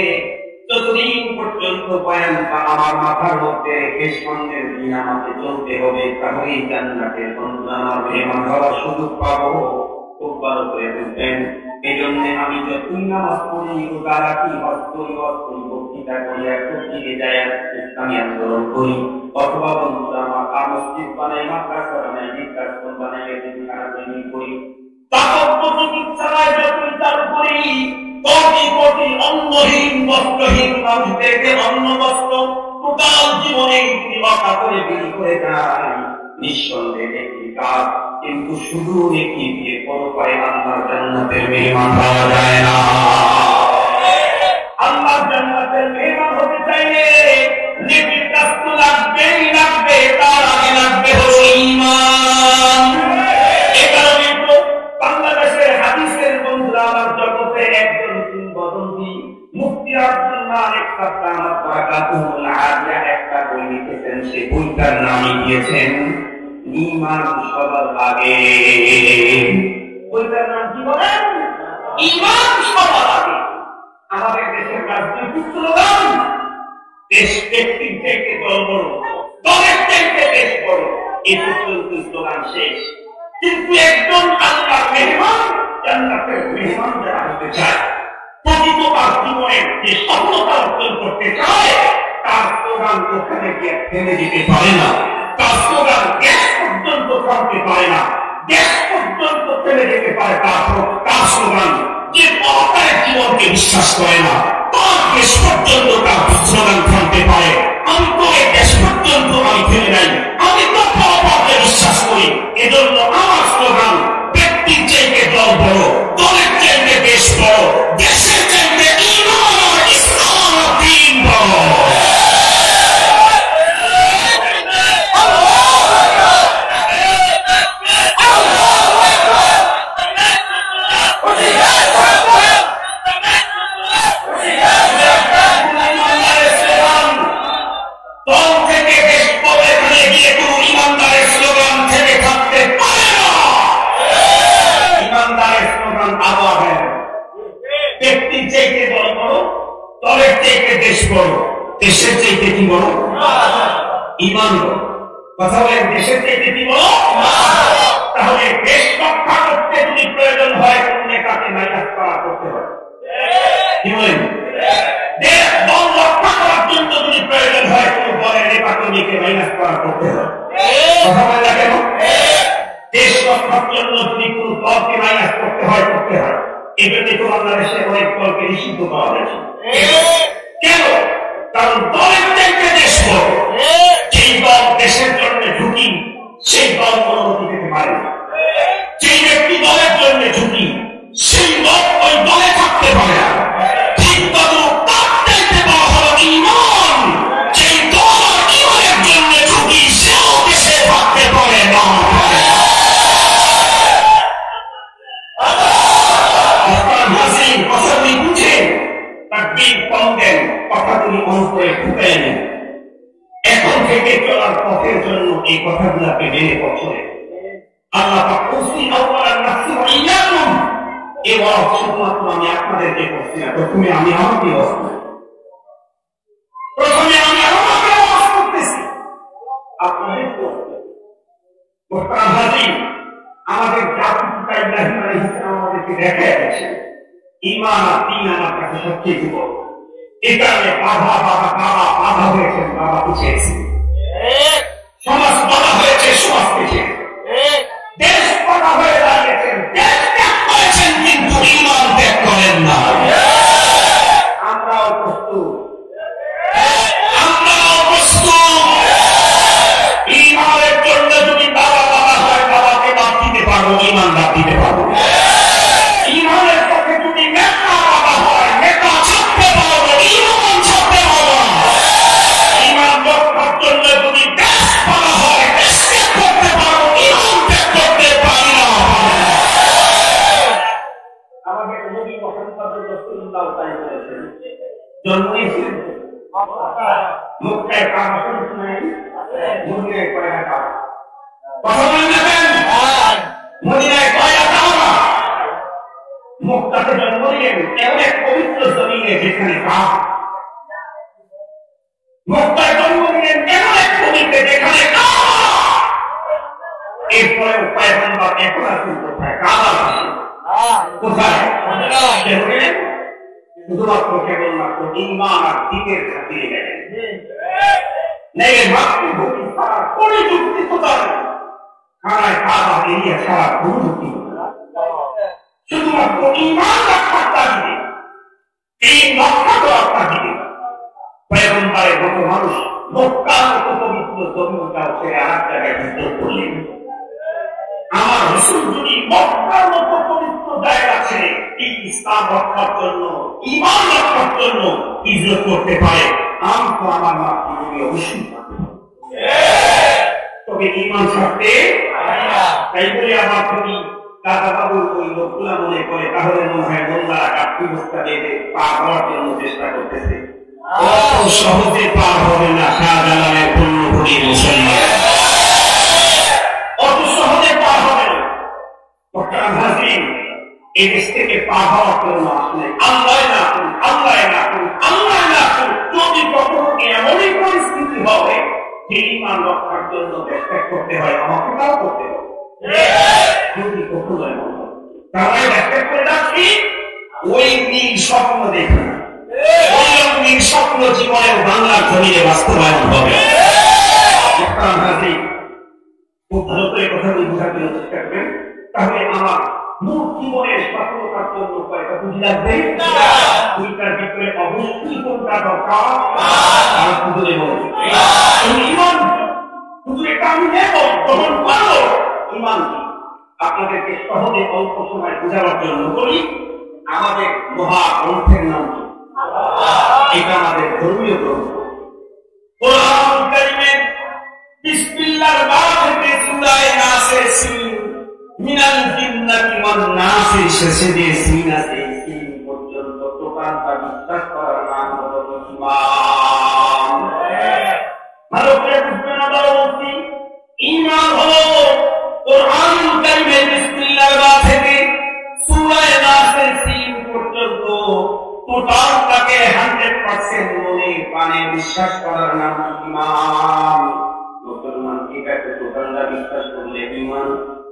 যতদিন পর্যন্ত বয়ানটা আমার মাথার মধ্যে রেখে সামনের দিন আমাকে চলতে হবে, তাহলেই জান্নাতের বন্ধু আমার মেহমান হওয়ার সুযোগ পাবো। খুব ভালো করে বুঝবেন। এই জন্য আমি যতই নামাজ পড়ি, রোজা রাখি, হজ করি, বক্তৃতা করি, একদিকে যাই ইসলামী আন্দোলন করি, অথবা বন্ধুরা আমার মসজিদ বানাই, মাদ্রাসা বানাই, বিদ্যাশ্রম বানাই, এতিমখানা তৈরি করি, দাতব্য চিকিৎসালয় যতই চালু করি, কোটি কোটি অন্নহীন বস্ত্রহীন মানুষদেরকে অন্ন বস্ত্র টোটাল জীবনে বিবাহ করে বিলি করে যায়, নিঃসন্দেহে একটি কাজ, কিন্তু শুধু নেকি দিয়ে পরপারে আল্লাহর জান্নাতের মেহমান হওয়া যায় না। আল্লাহর জান্নাতের মেহমান হতে চাইলে নেকির কাজ তো লাগবেই লাগবে, তার আগে লাগবে হলো ঈমান। এই কারণে তো বাংলাদেশের হাদিসের বন্ধুরা আমার জগতে একজন কিংবদন্তি মুফতি আব্দুল্লাহ বারাকাতুহুল আলিয়া একটা বই লিখেছেন, সেই বইটার নামই দিয়েছেন ঈমান সবার আগে। বইটার নাম কি বলেন? ঈমান সবার আগে। আমাদের দেশের রাজনৈতিক স্লোগান দেশ ব্যক্তির থেকে দল বড়, দলের থেকে দেশ বড়, এই পর্যন্ত স্লোগান শেষ। কিন্তু একজন আল্লাহর মেহমান, জান্নাতের মেহমান যারা হতে চায়, প্রকৃত তার জীবনের যে সফলতা অর্জন করতে চায়, তার স্লোগান ওখানে গিয়ে থেমে যেতে পারে না, তার স্লোগান দেশ পর্যন্ত থামতে পারে না, দেশ পর্যন্ত থেমে যেতে পারে তার স্লোগান। যে পরকালের জীবনকে বিশ্বাস করে না, তার দেশ পর্যন্ত তার স্লোগান থামতে পারে। আমি তো এই দেশ পর্যন্ত আমি থেমে নাই, আমি তো পরকালকে বিশ্বাস করি। এজন্য আমার স্লোগান ব্যক্তির চাইতে দল বড়, দলের চাইতে দেশ বড়, দেশের চাইতে ঈমান ইসলাম দ্বীন বড়। দেশ বড়, দেশের চাইতে কি বড়? ঈমান বড়। কথা বলেন, দেশের চাইতে কি বড়? তাহলে দেশ রক্ষা করতে যদি প্রয়োজন হয় কোন নেতাকে মাইনাস করা করতে হয়। কি বলেন? দেশ দল রক্ষা করার জন্য যদি প্রয়োজন হয় কোন দলের নেতা কর্মীকে মাইনাস করা করতে হয়। কথা বলেন না কেন? দেশ রক্ষার জন্য যদি কোন দলকে মাইনাস করতে হয় করতে হয়। এই জন্য তো বাংলাদেশে অনেক দলকে নিষিদ্ধ করা হয়েছে। কেন? কারণ দলের চাইতে দেশ বড়। যেই দল দেশের জন্য ঝুঁকি সেই দল অনুমতি পেতে পারে না। যেই ব্যক্তি দলের জন্য ঝুঁকি সেই দল ওই দলে থাকতে পারে না। ঠিক তত তার চাইতে বড় হলো ঈমান। যেই দল ঈমানের জন্য ঝুঁকি সেও দেশে থাকতে পারে না। কথাগুলি বুঝে তাকবীর কম দেন, কথাগুলি অন্তরে ঢুকে নেন। এখন থেকে চলার পথের জন্য এই কথাগুলাকে মেনে পছরে আল্লাহ পাক কুসি আওয়ালান নাফসি ওয়া ইয়াকুম। এই ওয়াজ শুধুমাত্র আমি আপনাদেরকে করছি না, প্রথমে আমি আমাকে ওয়াজ করছি, প্রথমে আমি আমাকে ওয়াজ করতেছি, আপনাদের আমাদের জাতি পিতা ইব্রাহিম আলাইহিস সালাম আমাদেরকে দেখিয়েছেন ঈমান আর দ্বীন আমার কাছে সবচেয়ে বড়। এখানে বাধা বাধা বাবা বাধা হয়েছেন, বাবা পিছিয়েছে, সমাজ বাধা হয়েছে, সমাজ পিছিয়ে, দেশ বাধা হয়ে দাঁড়িয়েছেন, দেশ ত্যাগ করেছেন, কিন্তু ঈমান ত্যাগ করেন না। আমরাও প্রস্তুত, আমরাও প্রস্তুত। ঈমানের জন্য যদি বাবা বাধা হয়, বাবাকে বাদ দিতে পারবো, ঈমান বাদ দিতে পারবো। ঈমানের পক্ষে যদি নেতা বাধা হয়, নেতা ছাড়তে পারবো, ঈমান ছাড়তে পারবো। ঈমান রক্ষার জন্য যদি দেশ বাধা হয়, দেশ ত্যাগ করতে পারবো, ঈমান ত্যাগ করতে পারি না। আমাদের নবী মুহাম্মদ রাসূলুল্লাহ বলেছেন, জন্ম নিয়েছিলেন মুখে কামড় শুনেন, মুখে কয়টা কামড়, কথা বলবেন মদিনায় কয়টা কামড়, মুক্তাতে জন্ম নিলেন এমন এক পবিত্র জমিনে যেখানে কামড়, মুক্তায় জন্ম নিলেন এমন এক জমিতে যেখানে কামড়। এরপরে পয়গম্বর এখন আসেন কোথায়? কাবা কোথায়? শুধুমাত্র কেবলমাত্র ঈমান আর দ্বীনের খাতিরে গেলেন। মাতৃভূমি ছাড়া কোন যুক্তি কোথায়? খানায় কাবা এরিয়া ছাড়া কোন যুক্তি কোথায়? শুধুমাত্র ঈমান রক্ষার তাগিদে, দ্বীন রক্ষা করার তাগিদে পয়গম্বরের মতো মানুষ মক্কার মতো পবিত্র জমিটাও ছেড়ে আর জায়গায় হিজরত করলেন। আমার রাসূল যদি মক্কার মতো পবিত্র জায়গা ছেড়ে ইসলাম রক্ষার জন্য, ঈমান রক্ষার জন্য হিজরত করতে পারে, আমি তো আমার মাতৃভূমি অবশ্যই থাকতে পারি, তবে ঈমান ছাড়তে তাই বলে আমার যদি দাদা বাবুর ওই লোকগুলা মনে করে তাহলে মনে হয় মোল্লারা কাপড় বস্তা দিয়ে পার হওয়ার জন্য চেষ্টা করতেছে। অত সহজে পার হবে না শাহজালালের পূর্ণভূমি মুসলমান, অত সহজে পার হবে না। এই দেশ থেকে পার হওয়ার জন্য আসলে আল্লাহ না করুন, আল্লাহ না করুন, আল্লাহ না করুন, যদি কখনো এমনই পরিস্থিতি হবে যে ঈমান রক্ষার জন্য দেশ ত্যাগ করতে হয়, আমাকে তাও করতে হবে। যদি কখনো এমন হয় তাহলে দেশ ত্যাগ করে যাচ্ছি, ওই নীল স্বপ্ন দেখুন, ওই নীল স্বপ্ন জীবনের বাংলার জমিনে বাস্তবায়ন হবে। খুব ভালো করে কথাগুলি বোঝাতে চেষ্টা করবেন, তাহলে আমার মূল জীবনের সফলতার জন্য কয়েকটা পুঁজি লাগবে। দুইটার ভিতরে অবশ্যই কোনটা দরকার? ঈমান। শুধু এটা আমি নেব, গ্রহণ করো ঈমান কি? আপনাদেরকে সহজে অল্প সময় বোঝাবার জন্য বলি, আমাদের মহা গ্রন্থের নাম কি? এটা আমাদের ধর্মীয় গ্রন্থ কোরআনুল কারীমের বিসমিল্লাহর বা থেকে সূরা নাসের সিন, মিনাল জিন্নাতি ওয়ান নাসি শেষে দিয়ে সিন আছে, সিন পর্যন্ত টোটালটা বিশ্বাস করার নাম হলো ঈমান। ভালো করে বুঝবেন, আবার বলছি, ঈমান হলো কোরআনুল কারীমের বিসমিল্লাহর বা থেকে সূরা নাসের সিন পর্যন্ত টোটালটাকে 100% মনে মনে প্রাণে বিশ্বাস করার নাম ঈমান। মুসলমান এটাকে দোকানরা বিশ্বাস করলে ঈমান।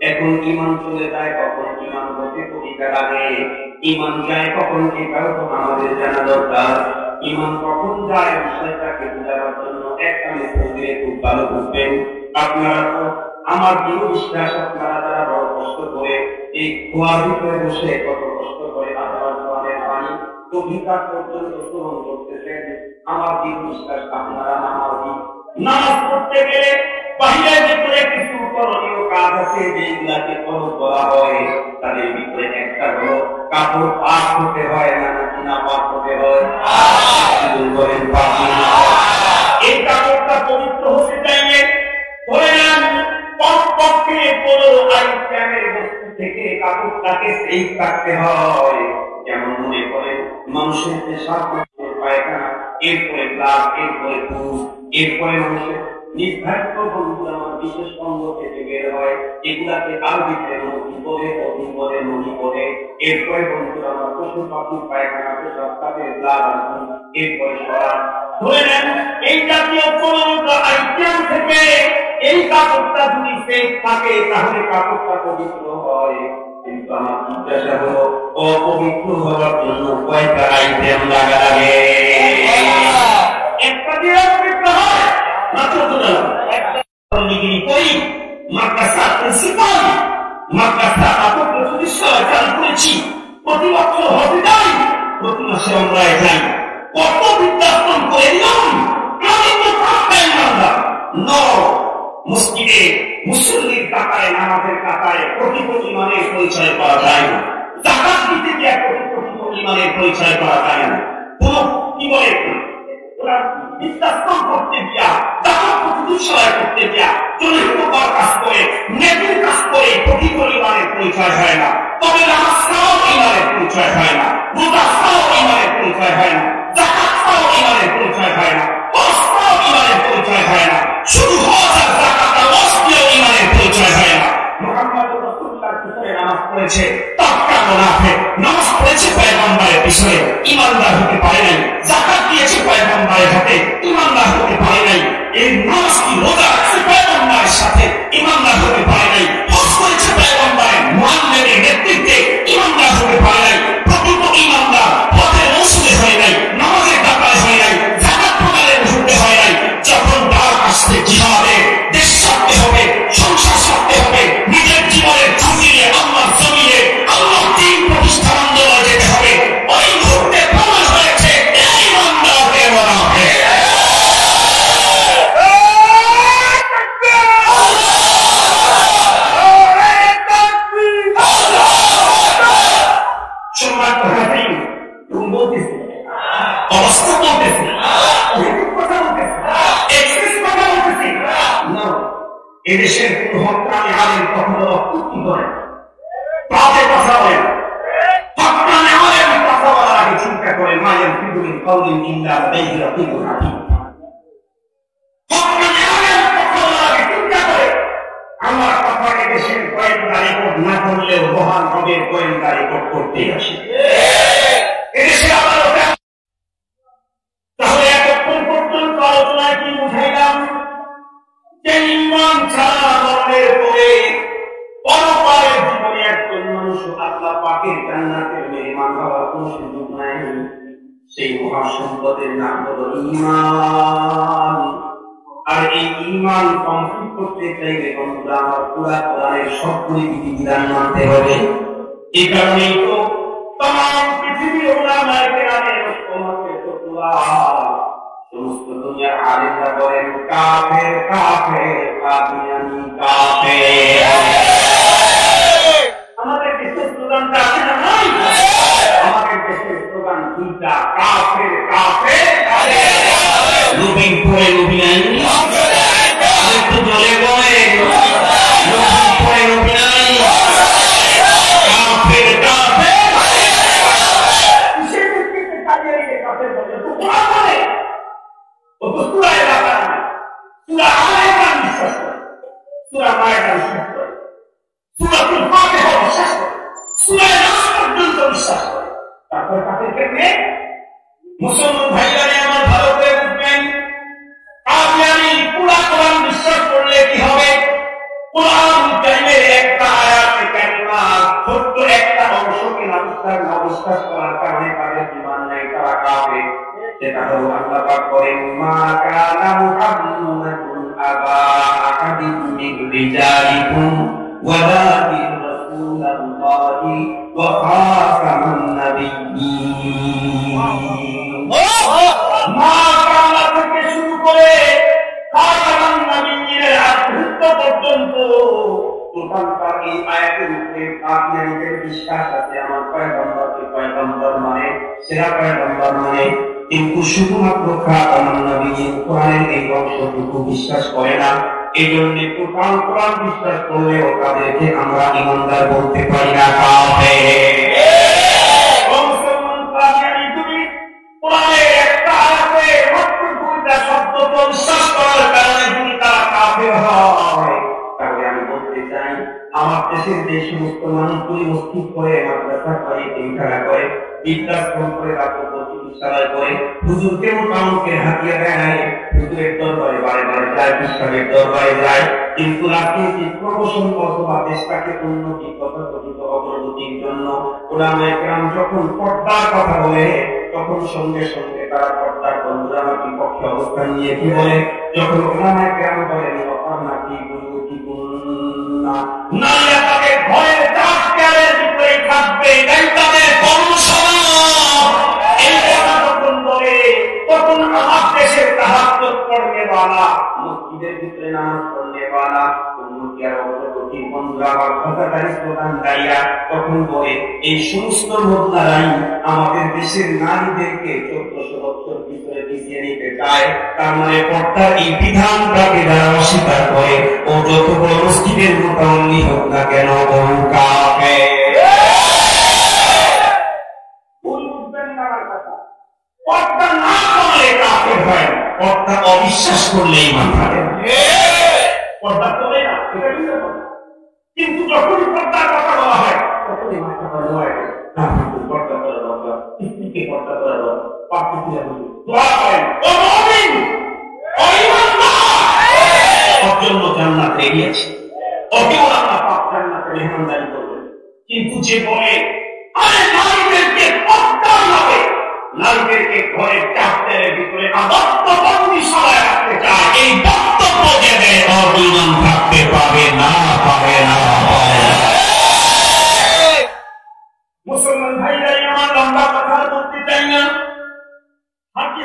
এখন ঈমান চলে যায় কখন, ঈমান হতে কবিতা লাগে, ঈমান যায় কখন এটাও তো আমাদের জানা দরকার। ঈমান কখন যায় বিষয়টাকে বোঝার জন্য একটা মেসেজ দিয়ে খুব ভালো বুঝবেন। আপনারা তো আমার দৃঢ় বিশ্বাস আপনারা যারা বড় কষ্ট করে এই খোয়ার ভিতরে বসে কত কষ্ট করে আল্লাহর কোরআনের বাণী কবিতা পর্যন্ত শ্রবণ করতেছেন, আমার দৃঢ় বিশ্বাস আপনারা নামাজ পড়তে গেলে বাহিরের ভিতরে কিছু করণীয় কাজ আছে যেগুলাকে ফলো করা হয়। তাদের ভিতরে একটা হলো কাপড় পাক হতে হয় না নাকি না পাক হতে হয়? এই কাপড়টা পবিত্র হতে চাইলে ধরে নেন কমপক্ষে কোনো আইটেমের বস্তু থেকে কাপড়টাকে সেফ রাখতে হয়। যেমন মনে করেন মানুষের পেশাব, পায়খানা, এরপরে ব্লাড, এরপরে পুষ, এরপরে মানুষের নির্ধারিত বন্ধু আমার বিশেষ অঙ্গ থেকে বের হয়, এগুলাকে আরবিতে নদী বলে, অগ্নি বলে, নদী বলে। এরপরে বন্ধু আমার পশু পাখির পায়খানা, পেশাব, তাদের ব্লাড, এরপরে সরান। ধরে নেন এই জাতীয় কোন আইটেম থেকে এই কাপড়টা যদি সেফ থাকে তাহলে কাপড়টা পবিত্র হয়। কিন্তু আমার জিজ্ঞাসা হলো অপবিত্র হওয়ার জন্য কয়টা আইটেম লাগা লাগে? একটা দিয়ে অপবিত্র হয় মাত্র দুটো। ডিগ্রি করি মাদ্রাসা প্রিন্সিপাল, মাদ্রাসা আপন প্রতিষ্ঠায় চালু করেছি, প্রতি বছর হতে যাই, প্রতি মাসে আমরা যাই, কত বিদ্যাপন করে নিলাম। আমি তো থাকতাম না মসজিদে মুসল্লির কাতারে, নামাজের কাতারে কোটি কোটি ইমানের পরিচয় করা যায় না। জাকাত দিতে গিয়ে কোটি কোটি ইমানের পরিচয় করা যায় না। কোন কি বলে ওরা বিদ্যাস্থান করতে গিয়া, জাকাত প্রতিষ্ঠায় করতে গিয়া চরিত্রকর কাজ করে, নেতির কাজ করে কোটি কোটি ইমানের পরিচয় হয় না। তবে নামাজ ছাড়াও ইমানের পরিচয় হয় না, রোজা ছাড়াও ইমানের পরিচয় হয় না, জাকাত ছাড়াও ইমানের পরিচয় হয় না, হজ ছাড়াও ইমানের পরিচয় হয় না, শুধু হজ আর জাকাত আর হজ দিয়েও ইমানের পরিচয় হয় না। মুহাম্মদ রাসূলুল্লাহর পিছনে নামাজ পড়েছে তাক্কা মুনাফিক, নামাজ পড়েছে পয়গম্বরের পিছনে, ঈমানদার হতে পারে নাই। যাকাত দিয়েছে পয়গম্বরের হাতে, ঈমানদার হতে পারে নাই। এই নামাজ কি রোজা আছে পয়গম্বরের সাথে, ঈমানদার হতে পারে নাই। হজ করেছে পয়গম্বরের মুআল্লিমের নেতৃত্বে, ঈমানদার হতে পারে নাই। প্রকৃত ঈমানদার হজের মৌসুমে হয় নাই, নামাজের কাতারে হয় নাই, যাকাত প্রদানের মুহূর্তে হয় নাই। যখন ডাক আসছে জিহাদে, দেশ ছাড়তে হবে, সংসার ছাড়তে হবে, নিজের জীবনের ঝুঁকি নিয়ে আল্লাহর জমিনে আল্লাহর দ্বীন প্রতিষ্ঠার আন্দোলনে যেতে হবে, ওই মুহূর্তে প্রমাণ হয়েছে এই ঈমানদারদের মুনাফিক। এদেশের কোন হকানি আলেম কখনো রক্তি করে তাতে কথা বলেন। হকানি আলেম কথা বলার আগে চিন্তা করে মায়ের পৃথিবীর কৌলিন চিন্তা দেখি রক্তি করে হকানি আলেম কথা বলার আগে চিন্তা করে আমার কথা এদেশের গোয়েন্দা রিপোর্ট না করলেও মহান রবের গোয়েন্দা রিপোর্ট করতে আসে এদেশের আদালতে। তাহলে এতক্ষণ পর্যন্ত আলোচনায় কি বুঝাইলাম? ঈমান ছাড়া মরণের পরে পরকালের জীবনে একজন মানুষ আল্লাহ পাকের জান্নাতের মেহমান হওয়ার কোন সুযোগ নাই। সেই মহাসম্পদের নাম হলো ঈমান। আর এই ঈমান কমপ্লিট করতে চাইলে বন্ধুরা আমার পুরা কোরআনের সবগুলি বিধিবিধান মানতে হবে। এই কারণেই তো তাম পৃথিবীর উলামায়ে কেরামের ঐক্যমতের ফতোয়া সমস্ত দুনিয়ার আলেমরা বলেন কাফের কাফের কাদিয়ানি কাফের। আমাদের দেশের স্লোগানটা আছে না নাই? আমাদের দেশের স্লোগান দুইটা, কাফের কাফের নবীন পরে নবী নাই, একটু জলে বলে নবীন পরে নবী নাই, কাফের কাফের কিসের ভিত্তিতে কাদিয়ানিকে কাফের বলে? তো কোরআন বলে ও তো সূরা বাকারা না, সূরা আলে ইমরান বিশ্বাস করে, সূরা মায়েদা বিশ্বাস করে, সূরাতুল ফাতিহা বিশ্বাস করে, সূরা নাস পর্যন্ত বিশ্বাস করে। তারপর কাফের কেমনে? মুসলমান ভাইরা আমার ভালো করে মা কানা মুহাম্মাদুন আবা আহাদিন মিন রিজালিকুম ওয়ালাকিন রাসূলুল্লাহি ওয়া খাতামান নাবিয়্যিন। মা কানা থেকে শুরু করে খাতামান নাবিয়্যিনের আত্মীয় পর্যন্ত টোটালটার এই আয়াতের উপরে আপনাদের বিশ্বাস আছে আমার পয়গম্বরকে পয়গম্বর মানে, সেরা পয়গম্বর মানে, কিন্তু শুধুমাত্র খাতামান নাবিয়্যিন কোরআনের এই অংশটুকু বিশ্বাস করে না। এই জন্য টোটাল কোরআন বিশ্বাস করলেও তাদেরকে আমরা ঈমানদার বলতে পারি না, কাফের। কোরআনের একটা আয়াতে মাত্র দুইটা শব্দ বিশ্বাস করার কারণে যদি তারা কাফের হয়, তাহলে আমি বলতে চাই আমার দেশের যে সমস্ত মানুষগুলি মসজিদ করে, মাদ্রাসা করে, তিনখানা করে, বিদ্যাশ্রম করে, রাজনৈতিক চিকিৎসালয় করে, হুজুরকে কাউকে হাতিয়ে দেয় নাই, হুজুরের দরবারে বারে বারে যায়, বিশ্বাসের দরবারে যায়, কিন্তু রাজনৈতিক প্রমোশন অথবা দেশটাকে উন্নতি তথাকথিত অগ্রগতির জন্য ওলামায়ে কেরাম যখন পর্দার কথা বলে, তখন সঙ্গে সঙ্গে তারা পর্দার বন্ধুরার বিপক্ষে অবস্থান নিয়ে কি বলে, যখন ওলামায়ে কেরাম বলেন অপারনা কি বুয়ুতি কুন্না, নারীরা তাদের ঘরের চারদেয়ালের ভিতরে থাকবে, তাই তাদের কর্মসংস্থান, এই কথা যখন বলে, তখন আমার দেশের তাহাজ্জুদ পড়নেওয়ালা, মসজিদের ভিতরে নামাজ পড়নেওয়ালা, উন্নতি আর অগ্রগতির বন্ধুরা আবার কথাটাই স্লোগান গাইয়া তখন বলে এই সমস্ত লোকদারাই আমাদের দেশের নারীদেরকে 1400 বছর ভিতরে পিছিয়ে নিতে চায়। তার মানে পর্দার এই বিধানটাকে যারা অস্বীকার করে, ও যত বড় মসজিদের মোতামলি হোক না কেন, ও কাফের। পর্দা না করলে কাফের হয়, পর্দা অবিশ্বাস করলে ঈমান হারে। পর্দা করে না, এটা বুঝতে পারে, কিন্তু যখনই পর্দার কথা বলা হয় তখনই মাথা করা হয় পর্দা করা দরকার, স্ত্রীকে পর্দা করা দরকার, পার্থিবীরা দোয়া করেন ও মুমিন ও ঈমানদার, ওর জন্য জান্নাত রেডি আছে, ওকেও আল্লাহ পাক জান্নাতে মেহমানদারি করবেন। কিন্তু যে বলে আরে নারীদেরকে পর্দা হবে, নারীদেরকে ঘরের চারদেয়ালের ভিতরে আবদ্ধ বন্দিশালায় রাখতে চায়, এই বক্তব্য যে দেয় ওর ঈমান থাকতে পাবে না, পাবে না। মুসলমান ভাইরা আমার লম্বা কথা বলতে চাই না, হাতি